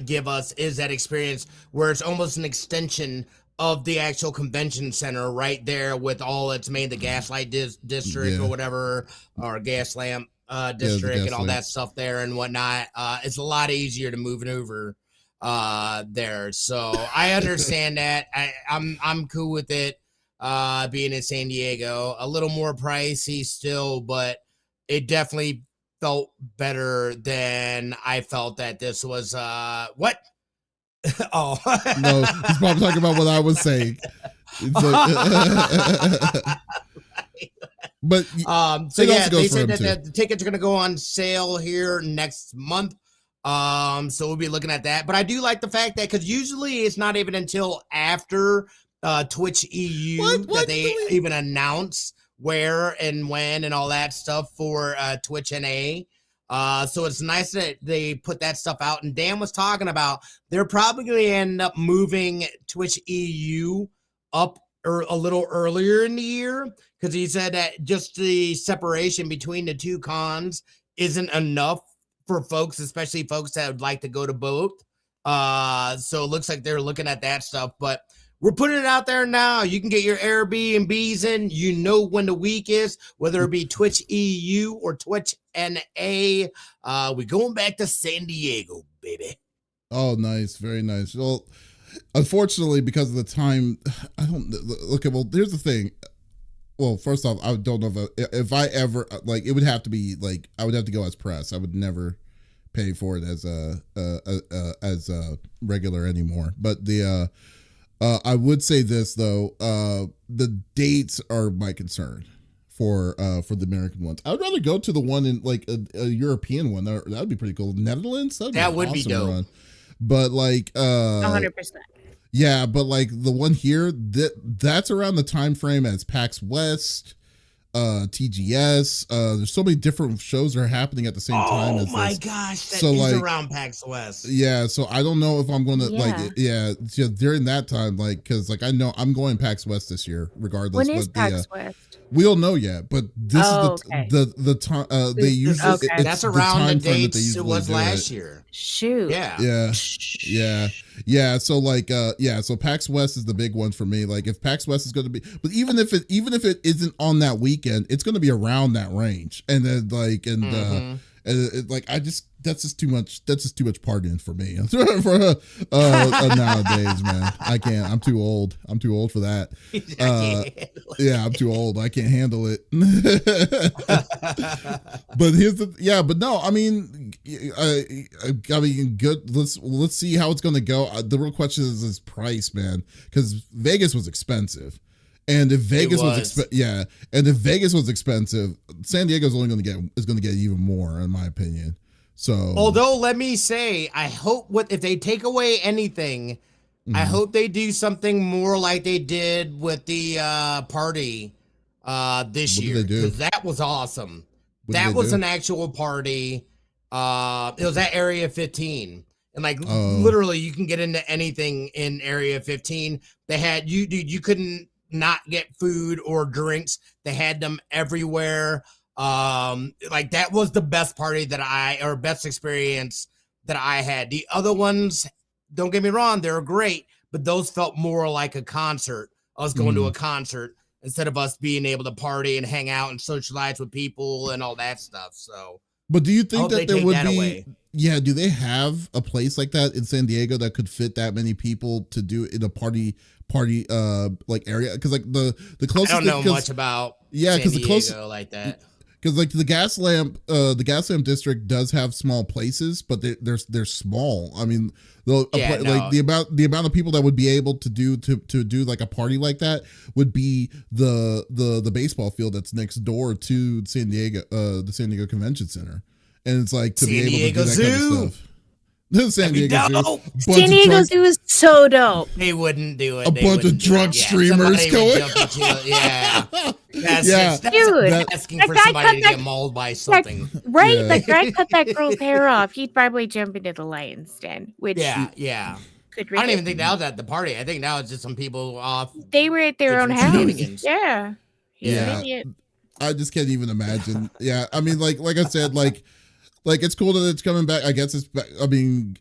give us is that experience where it's almost an extension of the actual convention center right there with all its the Gaslight district or whatever, or gas lamp district and all that stuff there and whatnot. It's a lot easier to move over there. So I understand that. I'm cool with it. Being in San Diego, a little more pricey still, but it definitely felt better than I felt that this was. What? Oh no, he's probably talking about what I was saying. But so yeah, they said that the tickets are gonna go on sale here next month. So we'll be looking at that. But I do like the fact that because usually it's not even until after Twitch EU that they even announce where and when and all that stuff for Twitch NA. So it's nice that they put that stuff out. And Dan was talking about they're probably going to end up moving Twitch EU up a little earlier in the year because he said that just the separation between the two cons isn't enough for folks, especially folks that would like to go to both. So it looks like they're looking at that stuff, but we're putting it out there now. You can get your Airbnbs in. You know when the week is, whether it be Twitch EU or Twitch NA. We're going back to San Diego, baby. Oh, nice. Very nice. Well, unfortunately, because of the time, I don't look at, well, here's the thing. Well, first off, I don't know if I ever, like, it would have to be, like, I would have to go as press. I would never pay for it as a regular anymore. But I would say this though, the dates are my concern for the American ones. I would rather go to the one in like a European one. That would be pretty cool. Netherlands, that would be dope. Run. But like 100%. Yeah, but like the one here, that's around the time frame as PAX West, TGS. There's so many different shows that are happening at the same time. Oh my gosh, that is around PAX West. Yeah, so I don't know if I'm going to during that time, like, because like I know I'm going PAX West this year, regardless. When is PAX West? We don't know yet, but this is the time they usually that's around the dates it was last year. Shoot. Yeah. So like so PAX West is the big one for me. Like if PAX West is going to be, but even if it isn't on that weekend, it's going to be around that range. And then like like I just that's just too much partying for me nowadays, man. I can't. I'm too old for that. I'm too old. I can't handle it. But no, I mean good. Let's see how it's going to go. The real question is price, man, because Vegas was expensive. And if Vegas was expensive, San Diego's only going to get even more, in my opinion. So, although let me say, I hope if they take away anything, I hope they do something more like they did with the party this year, because that was awesome. That was an actual party. It was at Area 15. And like literally, you can get into anything in Area 15. They had you couldn't not get food or drinks. They had them everywhere. Like that was the best party best experience that I had. The other ones, don't get me wrong, they're great, but those felt more like a concert. I was going to a concert instead of us being able to party and hang out and socialize with people and all that stuff. So, but do you think that there would be? Yeah, do they have a place like that in San Diego that could fit that many people to do in a party like area? Because like the closest I don't know much about San Diego like that. Because like the gas lamp district does have small places, but they're small. I mean, like the amount of people that would be able to do like a party like that would be the baseball field that's next door to San Diego, the San Diego Convention Center, and it's like to be able to do that kind of stuff. San Diego Zoo is so dope. They wouldn't do it. A bunch of drunk streamers going. Yeah. Yeah. Dude, asking that for guy somebody cut to that- get mauled by something. Right? Yeah. The guy cut that girl's hair off. He'd probably jump into the lion's den, which Yeah. could I don't risk even it. think that was at the party. I think that was just some people off. They were at their own Different house. shenanigans. Yeah. He's Yeah. an idiot. I just can't even imagine. Yeah, I mean, like I said, like it's cool that it's coming back. I guess it's back. I mean,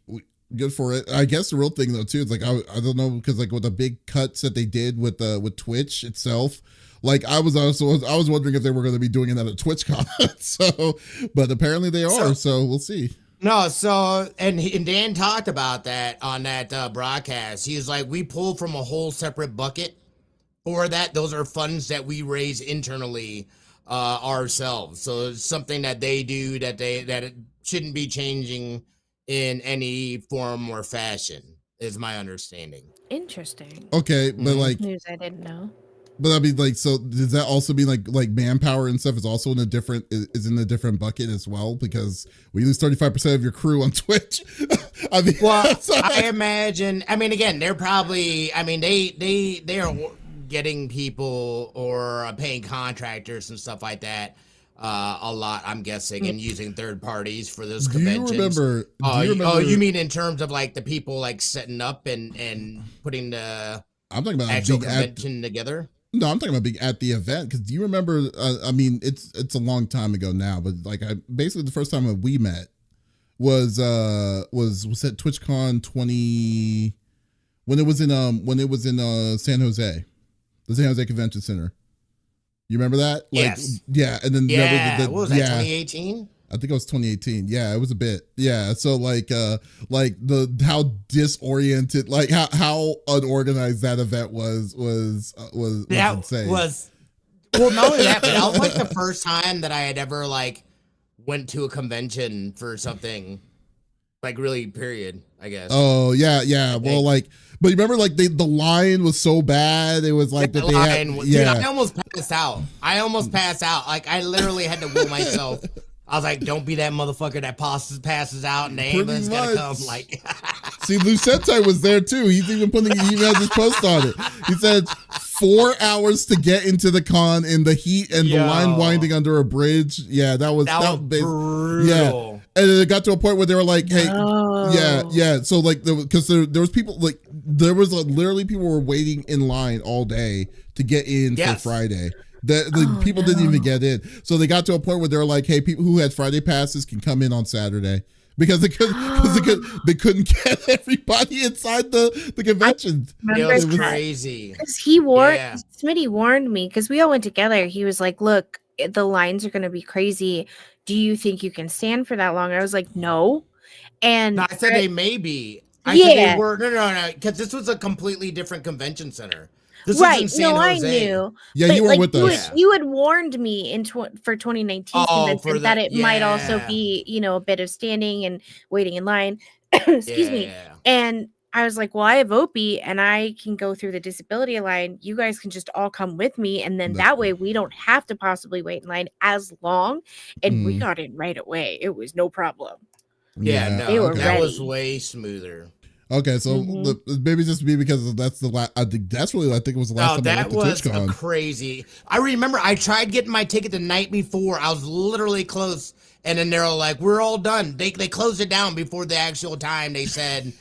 good for it. I guess the real thing though too is like I don't know, because like with the big cuts that they did with Twitch itself, like I was wondering if they were going to be doing it at a TwitchCon. So, but apparently they are. So we'll see. No, so and Dan talked about that on that broadcast. He was like, we pulled from a whole separate bucket for that. Those are funds that we raise internally ourselves. So it's something that they do that it shouldn't be changing in any form or fashion, is my understanding. Interesting. Okay, but like News I didn't know. But I mean, like, so does that also mean like manpower and stuff is also in a different bucket as well? Because we lose 35% of your crew on Twitch. I mean, well, I imagine. I mean, again, they're probably. I mean, they are getting people or paying contractors and stuff like that a lot. I'm guessing, and using third parties for those conventions. Do you remember? Oh, you mean in terms of like the people like setting up and putting the I'm talking about actual convention together. No, I'm talking about being at the event, because do you remember? I mean, it's a long time ago now, but like basically the first time that we met was at TwitchCon 20 when it was in San Jose, the San Jose Convention Center. You remember that? Like, yes. Yeah, and then what was that? 2018. I think it was 2018. Yeah, it was a bit. Yeah, so like how disoriented, like how unorganized that event was insane. Well, not only that, but that was like the first time that I had ever like went to a convention for something, like really, period, I guess. Oh yeah. Well, like, but you remember like the line was so bad. It was like that they had, Dude, I almost passed out. Like I literally had to will myself. I was like, don't be that motherfucker that passes out and the ambulance gotta come. Like, see, Lucente was there too. He even has his post on it. He said 4 hours to get into the con in the heat and the line winding under a bridge. Yeah, that was brutal. Yeah, and it got to a point where they were like, hey, yeah. So like, because there was people like literally people were waiting in line all day to get in for Friday. The people didn't even get in. So they got to a point where they were like, hey, people who had Friday passes can come in on Saturday, because they couldn't get everybody inside the convention. It was crazy. Because Smitty warned me, because we all went together. He was like, look, the lines are going to be crazy. Do you think you can stand for that long? I was like, no. And I said they may be. I said they were. No. Because this was a completely different convention center. This right. No, I knew. Yeah, you were with us. You had warned me for 2019 convention that it might also be, a bit of standing and waiting in line. Excuse me. And I was like, well, I have Opie and I can go through the disability line. You guys can just all come with me. And then that way we don't have to possibly wait in line as long. And we got in right away. It was no problem. That was way smoother. Okay, so maybe just be because that's the last. I think it was the last time I went to TwitchCon. That was crazy. I remember I tried getting my ticket the night before. I was literally close, and then they're like, "We're all done." They closed it down before the actual time. They said,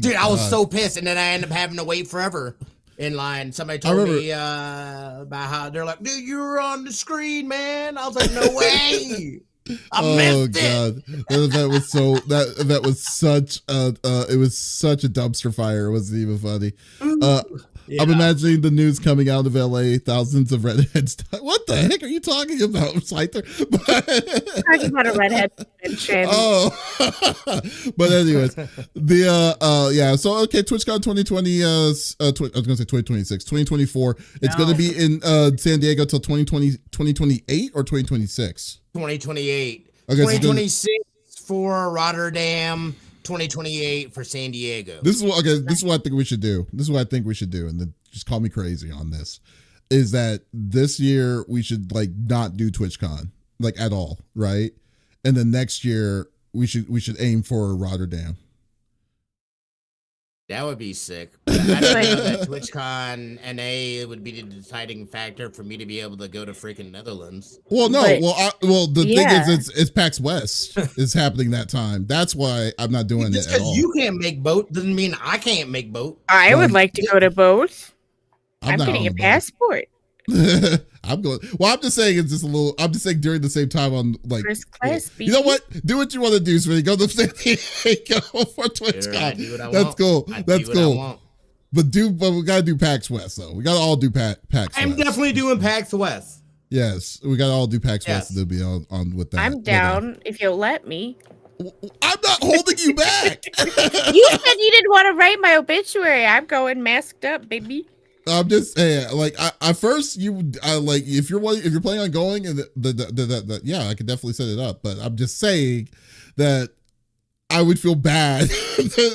"Dude, I was so pissed," and then I ended up having to wait forever in line. Somebody told me about how they're like, "Dude, you were on the screen, man." I was like, "No way." Oh god, that event was such a dumpster fire. It wasn't even funny. I'm imagining the news coming out of LA, thousands of redheads. What the heck are you talking about, Scyther? Talking about a redhead convention. Oh, but anyways, so okay, TwitchCon 2020. I was gonna say 2026, 2024. It's gonna be in San Diego till 2028 or 2026. 2028. Okay, 2026 for Rotterdam. 2028 for San Diego. This is what I think we should do. And then just call me crazy on this. Is that this year we should like not do TwitchCon like at all, right? And then next year we should aim for Rotterdam. That would be sick. But I don't know that TwitchCon NA would be the deciding factor for me to be able to go to freaking Netherlands. Well, no. But- The thing Yeah. is, it's PAX West is happening that time. That's why I'm not doing Just it at all. because you can't make boat doesn't mean I can't make boat. I would like to go to both. I'm not getting on a the boat. passport. I'm going. Well, I'm just saying it's just a little. I'm just saying during the same time on like. First class, You know baby. what? Do what you want to do, Smitty. Go to San Diego for Sure, I TwitchCon. do what I That's want. cool. I do That's what I cool. want. But we gotta do PAX West though. We gotta all do PAX I'm West. definitely doing PAX West. Yes, we gotta all do PAX Yes. West to be on with that. I'm down if you'll let me. I'm not holding you back. You said you didn't want to write my obituary. I'm going masked up, baby. I'm just saying, like, I first like if you're planning on going and yeah, I could definitely set it up. But I'm just saying that I would feel bad.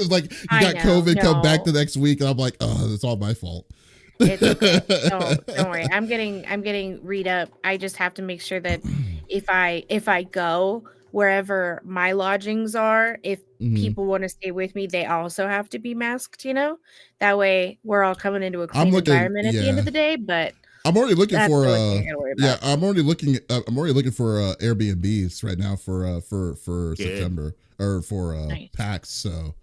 Like you I got know, COVID, come back no. the next week, and I'm like, oh, it's all my fault. It's okay. Don't worry. I'm getting read up. I just have to make sure that if I go wherever my lodgings are, if Mhm. people want to stay with me, they also have to be masked, That way we're all coming into a I'm clean looking- environment at the end yeah. of the day. But I'm already looking that's for the only thing I gotta worry about. I'm already looking for Airbnbs right now for September or for Nice. PAX. So,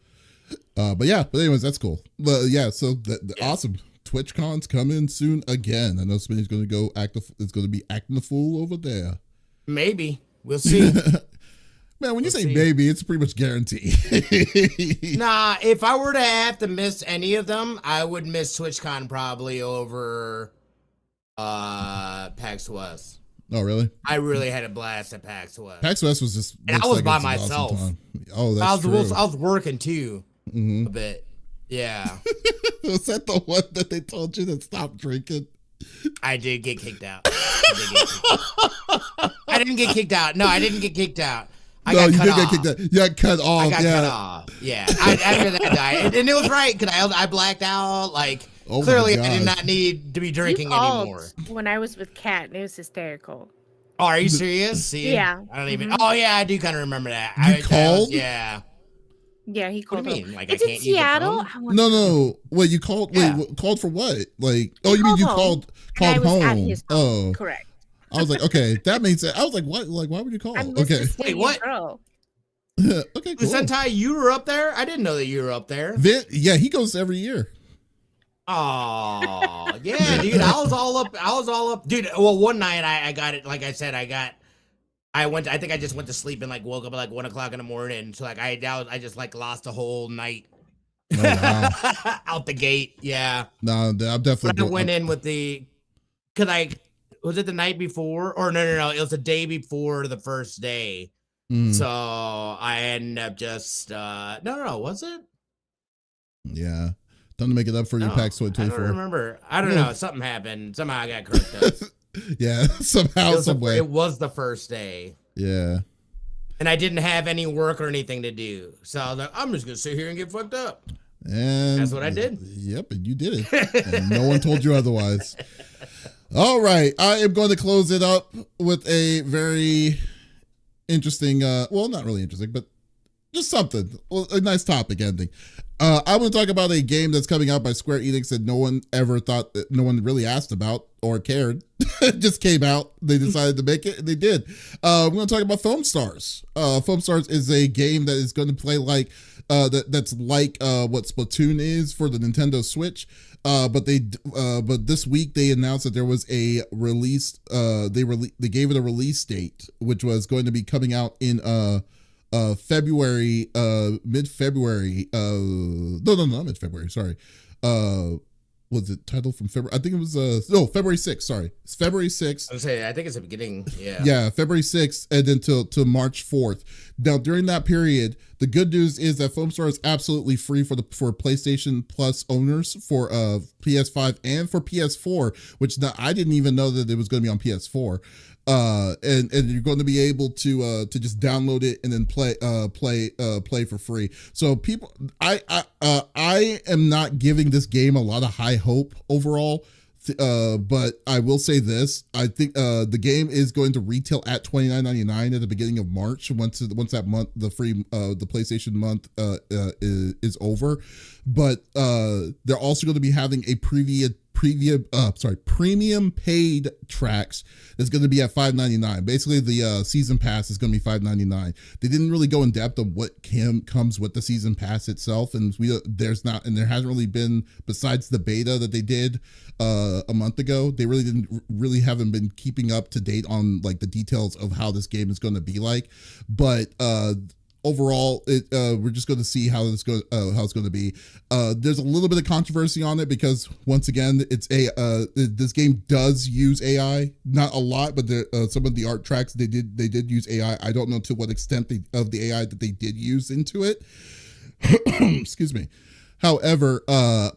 but anyways, that's cool. But yeah, so awesome. TwitchCon's coming soon again. I know Smitty's going to go it's going to be acting the fool over there. Maybe. We'll see. Man, when you We'll say see. maybe, it's pretty much guaranteed. Nah, if I were to have to miss any of them, I would miss TwitchCon probably over PAX West. Oh, really? I really had a blast at PAX West. PAX West was just. And I looks was by it's an awesome myself. time. Oh, that's true. I was working too Mhm. a bit. Yeah. Was that the one that they told you to stop drinking? I did get kicked out. I didn't get kicked out. No, I didn't get kicked out. I got cut off. Get kicked out. You got cut off. I got yeah. cut off. Yeah. After that died. And it was right because I blacked out. Like, Oh my clearly I did gosh. not need to be You drinking called anymore. when I was with Kat, and it was hysterical. Oh, are you serious? See? Yeah. I don't even. Mhm. Oh, yeah, I do kind of remember that. You called? Yeah. Yeah, he What called. do you home. mean? Like, It's I in can't use the Seattle. phone? I want- No. Wait, you called? Yeah. Wait, called for what? Like, oh, you mean called you home, called and I was home? at his home. Oh, Correct. I was like, okay, that makes sense. I was like, what? Like, why would you call? I'm Okay, Mrs. Wait, what? Girl. okay, cool. Sentai, you were up there? I didn't know that you were up there. Yeah, he goes every year. Oh, yeah, dude. I was all up. Dude, well, one night I got it. Like I said, I think I just went to sleep and like woke up at like 1 o'clock in the morning. So like I just like lost a whole night Oh, wow. out the gate. Yeah. No, I'm But definitely. I went in with was it the night before? Or no. It was the day before the first day. Mm, So I ended up just, no, was it? yeah, time to make it up for your No, PAX I don't 2024. remember. I don't Yeah. know. Something happened. Somehow I got correct up. Yeah, somehow, some way. It was the first day. Yeah. And I didn't have any work or anything to do. So I was like, I'm just going to sit here and get fucked up. And That's what I did. Yep, and you did it. And no one told you otherwise. All right. I am going to close it up with a very interesting, well, not really interesting, but just something. Well, a nice topic ending. I'm going to talk about a game that's coming out by Square Enix that no one ever thought, that no one really asked about or cared. It just came out. They decided to make it, and they did. We're going to talk about Foamstars. Foamstars is a game that is going to play like, that's like what Splatoon is for the Nintendo Switch. But this week they announced that there was a release. They gave it a release date, which was going to be coming out in February, mid-February. Not mid-February. Sorry. Was it titled from February? I think it was February 6th. Sorry, it's February 6th. I was saying, I think it's the beginning. Yeah. Yeah, February 6th and then to March 4th. Now, during that period, the good news is that Foamstar is absolutely free for PlayStation Plus owners for PS5 and for PS4, which I didn't even know that it was going to be on PS4. And you're going to be able to just download it and then play for free. So I am not giving this game a lot of high hope overall but I will say this: I think the game is going to retail at $29.99 at the beginning of March. Once that month, the free the PlayStation month is over. But they're also going to be having a premium paid tracks that's going to be at $5.99. Basically, the season pass is going to be $5.99. They didn't really go in depth of what comes with the season pass itself, and there hasn't really been, besides the beta that they did a month ago. They haven't been keeping up to date on like the details of how this game is going to be like, but overall, we're just going to see how it's going to be. There's a little bit of controversy on it because once again, this game does use AI, not a lot, but some of the art tracks they did use AI. I don't know to what extent of the AI that they did use into it. Excuse me. However, I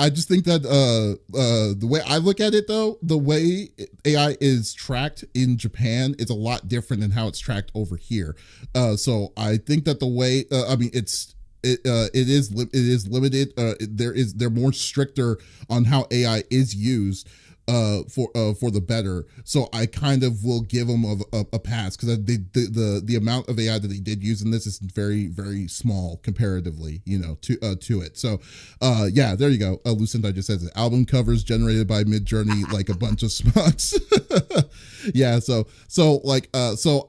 just think that the way I look at it, though, the way AI is tracked in Japan is a lot different than how it's tracked over here. So I think that the way, it is limited. They're more stricter on how AI is used for the better. So I kind of will give them a pass because the amount of AI that they did use in this is very, very small comparatively, to it. So yeah, there you go. Lucinda just says it. Album covers generated by Midjourney, like a bunch of smuts. Yeah. So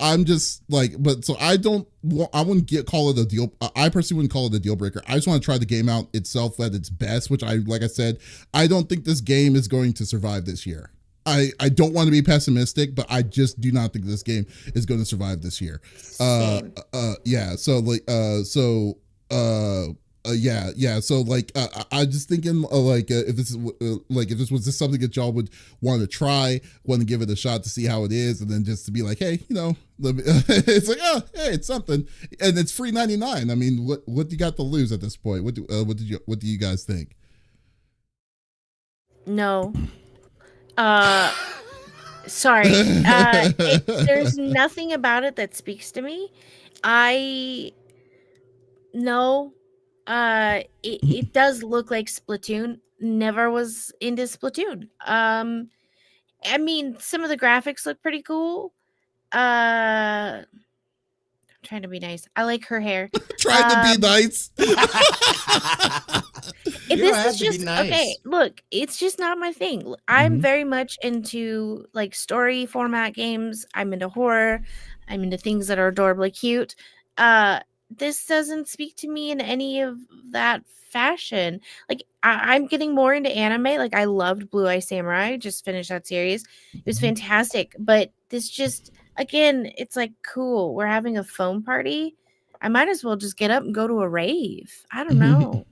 I'm just like, but so I wouldn't call it a deal. I personally wouldn't call it a deal breaker. I just want to try the game out itself at its best, which like I said, I don't think this game is going to survive this year. I don't want to be pessimistic, but I just do not think this game is going to survive this year. Yeah. So I just thinking if this was just something that y'all would want to try, want to give it a shot to see how it is, and then just to be like, hey, it's like, oh, hey, it's something, and it's free 99. I mean, what do you got to lose at this point? What do you guys think? No. Sorry. There's nothing about it that speaks to me. It does look like Splatoon. Never was into Splatoon. I mean, some of the graphics look pretty cool. I'm trying to be nice. I like her hair. Trying to be nice. This is just nice. Okay. Look, it's just not my thing. I'm very much into like story format games. I'm into horror. I'm into things that are adorably cute. This doesn't speak to me in any of that fashion. Like I'm getting more into anime. Like I loved Blue Eye Samurai. Just finished that series. It was fantastic. But this just, again, it's like, cool. We're having a foam party. I might as well just get up and go to a rave. I don't know.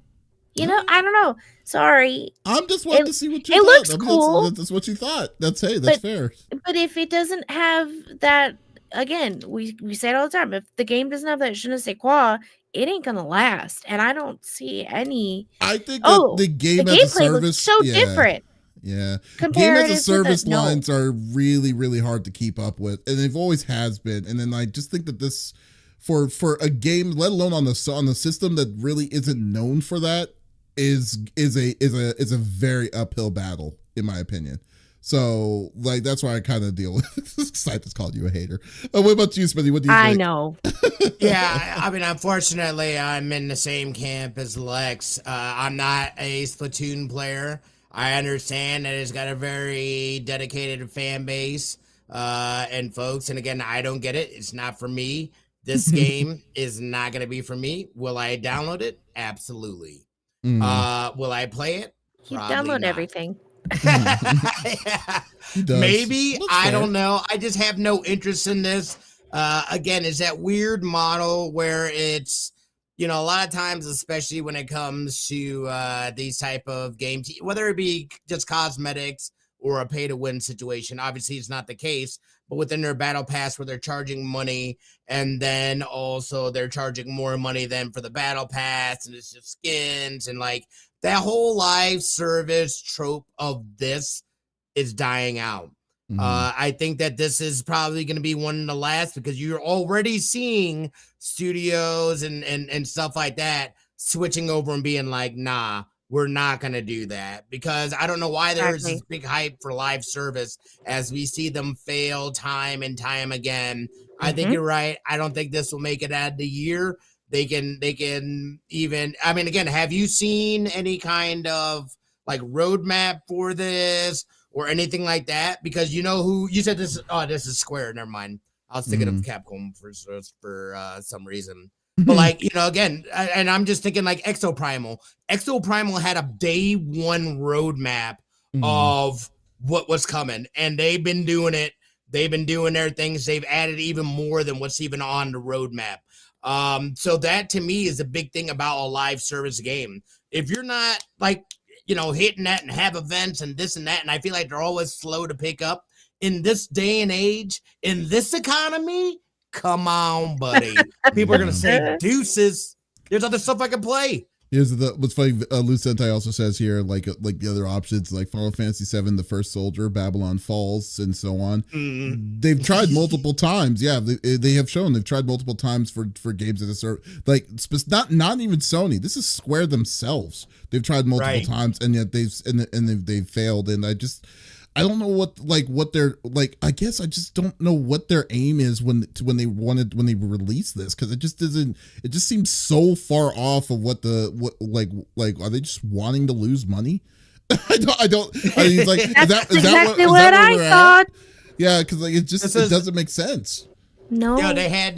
I don't know. Sorry. I'm just wanting to see what you thought. It looks cool. That's what you thought. That's fair. But if it doesn't have that, again, we say it all the time. If the game doesn't have that je ne sais quoi, it ain't gonna last. And I don't see any. I think that the game as a service looks so different. Yeah. Game as a service lines are really, really hard to keep up with, and they've always has been. And then I just think that this, for a game, let alone on a system that really isn't known for that, is a very uphill battle, in my opinion. So like that's why I kind of deal with this site that's called you a hater. What about you, Smitty? What do you think? I know. Yeah, I mean, unfortunately, I'm in the same camp as Lex. I'm not a Splatoon player. I understand that it's got a very dedicated fan base and folks. And again, I don't get it. It's not for me. This game is not going to be for me. Will I download it? Absolutely. Will I play it? You download everything. Yeah. Maybe. I don't know. I just have no interest in this. Again, it's that weird model where it's, a lot of times, especially when it comes to these type of games, whether it be just cosmetics or a pay to win situation. Obviously, it's not the case, but within their battle pass where they're charging money, and then also they're charging more money than for the battle pass, and it's just skins, and like that whole live service trope of this is dying out. I think that this is probably going to be one of the last, because you're already seeing studios and stuff like that switching over and being like, nah, we're not going to do that, because I don't know why there's this Exactly. big hype for live service as we see them fail time and time again. I think Mhm. you're right. I don't think this will make it out of the year. They can even, I mean, again, have you seen any kind of like roadmap for this or anything like that? Because you know who you said this, this is Square. Never mind. I was thinking of Capcom for some reason. But like, you know, again, and I'm just thinking like Exoprimal. Exoprimal had a day one roadmap of what was coming, and they've been doing it. They've been doing their things. They've added even more than what's even on the roadmap. So that to me is a big thing about a live service game. If you're not like, you know, hitting that and have events and this and that, and I feel like they're always slow to pick up in this day and age, in this economy. Come on, buddy. People are gonna say deuces. There's other stuff I can play. Here's what's funny. Lucente also says here, like the other options, like Final Fantasy VII, The First Soldier, Babylon Falls, and so on. They've tried multiple times. Yeah, they have shown they've tried multiple times for games that are like not even Sony. This is Square themselves. They've tried multiple times, and yet they've failed. And I don't know what they're like. I guess I just don't know what their aim is when they release this, because it just seems so far off of what are they just wanting to lose money? I don't. I mean, like, is that exactly what I thought. Yeah, because like it doesn't make sense. No. You know, they had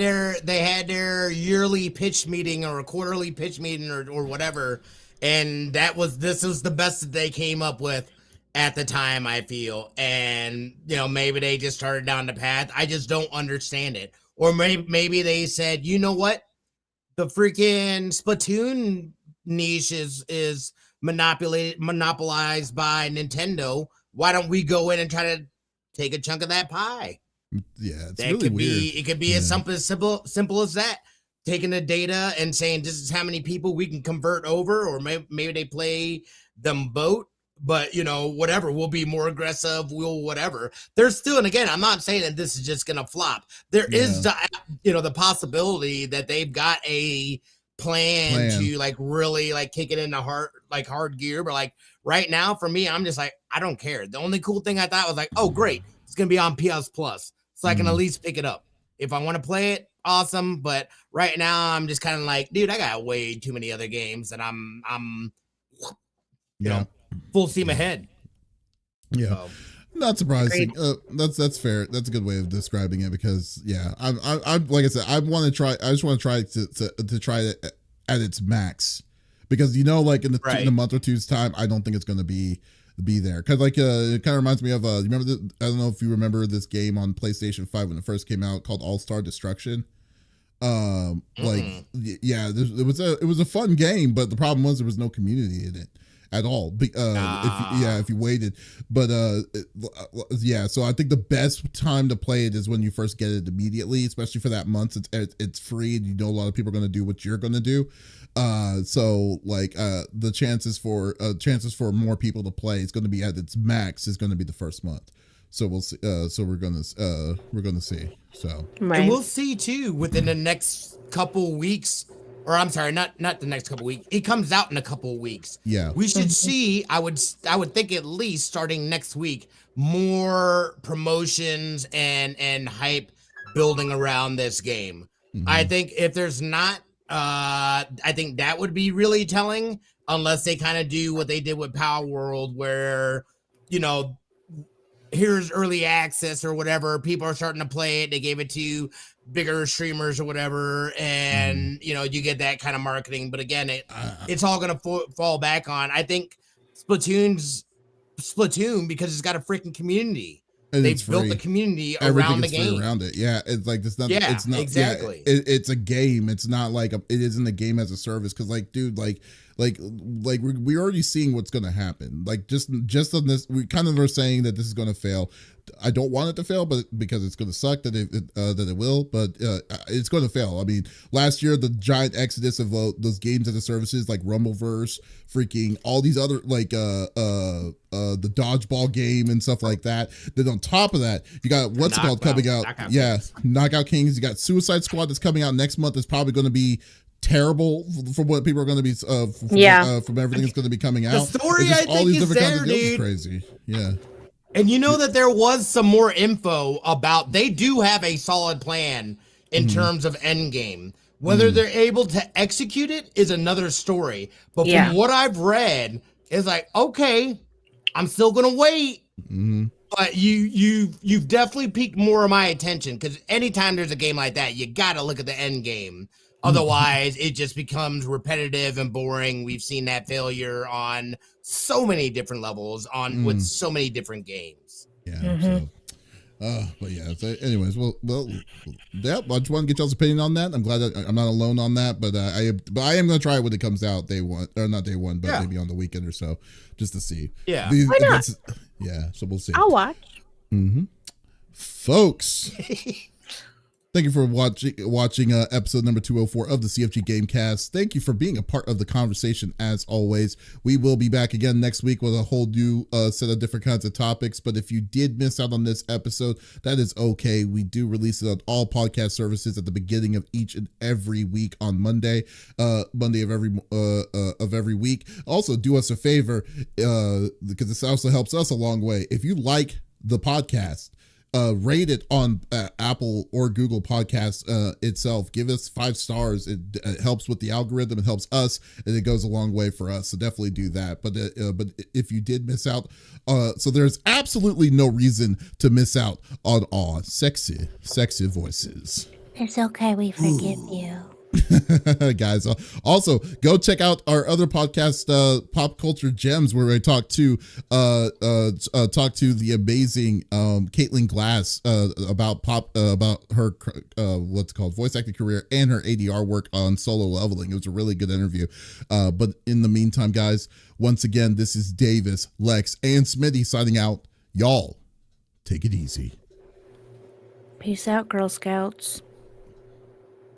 their yearly pitch meeting or a quarterly pitch meeting or whatever, and this was the best that they came up with at the time, I feel. And, you know, maybe they just started down the path. I just don't understand it. Or maybe they said, you know what? The freaking Splatoon niche is monopolized by Nintendo. Why don't we go in and try to take a chunk of that pie? Yeah, it's that really could weird. It could be as simple as that. Taking the data and saying this is how many people we can convert over, or maybe they play them both. But, you know, whatever, we'll be more aggressive, we'll whatever. There's still, and again, I'm not saying that this is just going to flop. There is, the possibility that they've got a plan to, like, really, like, kick it into hard gear. But, like, right now, for me, I'm just like, I don't care. The only cool thing I thought was like, oh, great, it's going to be on PS Plus. So I can at least pick it up. If I want to play it, awesome. But right now, I'm just kind of like, dude, I got way too many other games that I'm you know, full steam ahead. Yeah, so. Not surprising. That's fair. That's a good way of describing it, because I'm like I said, I want to try. I just want to try to try it at its max, because like in a month or two's time, I don't think it's going to be there. Because like it kind of reminds me of you remember I don't know if you remember this game on PlayStation 5 when it first came out called All-Star Destruction. Like it was a fun game, but the problem was there was no community in it at all. If you waited, but so I think the best time to play it is when you first get it immediately, especially for that month. It's free, and a lot of people are going to do what you're going to do. So like the chances for more people to play is going to be at its max is going to be the first month. So we'll see. So we're gonna see. So and we'll see too within the next couple weeks. Or I'm sorry, not the next couple weeks. It comes out in a couple of weeks. Yeah, we should see. I would think at least starting next week, more promotions and hype building around this game. I think if there's not, I think that would be really telling. Unless they kind of do what they did with Palworld, where here's early access or whatever. People are starting to play it. They gave it to bigger streamers or whatever, and you get that kind of marketing. But again, it's all gonna fall back on, I think, Splatoon, because it's got a freaking community. And they've built the community around the game. Around it, yeah. It's like it's not. Yeah, it's not exactly. Yeah, it's a game. It's not like it isn't a game as a service. Because like, dude, like we're already seeing what's gonna happen. Like just on this, we kind of are saying that this is gonna fail. I don't want it to fail, but because it's gonna suck that it will. But it's gonna fail. I mean, last year the giant exodus of those games as a services like Rumbleverse, freaking all these other like the dodgeball game and stuff like that. Then on top of that, you got what's it called coming out? Knockout Kings. You got Suicide Squad that's coming out next month. It's probably going to be terrible from what people are going to be from everything that's going to be coming out. The story, I think, is there, dude. Crazy. Yeah. And you know that there was some more info about, they do have a solid plan in terms of endgame. Whether they're able to execute it is another story. But from what I've read, it's like, okay, I'm still gonna wait. But you've definitely piqued more of my attention, because anytime there's a game like that, you gotta look at the end game. Otherwise, it just becomes repetitive and boring. We've seen that failure on so many different levels with so many different games. Yeah. So, but yeah. So anyways, well, yeah. I just want to get y'all's opinion on that. I'm glad that I'm not alone on that. But I am gonna try it when it comes out day one, or not day one, but maybe on the weekend or so, just to see. Yeah. Why not? Yeah. So we'll see. I'll watch. Folks. Thank you for watching episode number 204 of the CFG Game Cast. Thank you for being a part of the conversation as always. We will be back again next week with a whole new set of different kinds of topics. But if you did miss out on this episode, that is okay. We do release it on all podcast services at the beginning of each and every week on Monday of every week. Also, do us a favor, because this also helps us a long way. If you like the podcast, rate it on Apple or Google Podcasts itself. Give us 5 stars. It helps with the algorithm. It helps us, and it goes a long way for us. So definitely do that. But if you did miss out, so there's absolutely no reason to miss out on all sexy voices. It's okay. We forgive you. Guys, also go check out our other podcast, Pop Culture Gems, where I talk to the amazing Caitlin Glass about her what's called voice acting career and her ADR work on Solo Leveling. It was a really good interview. But in the meantime, guys, once again, this is Davis, Lex, and Smitty signing out. Y'all, take it easy. Peace out, Girl Scouts.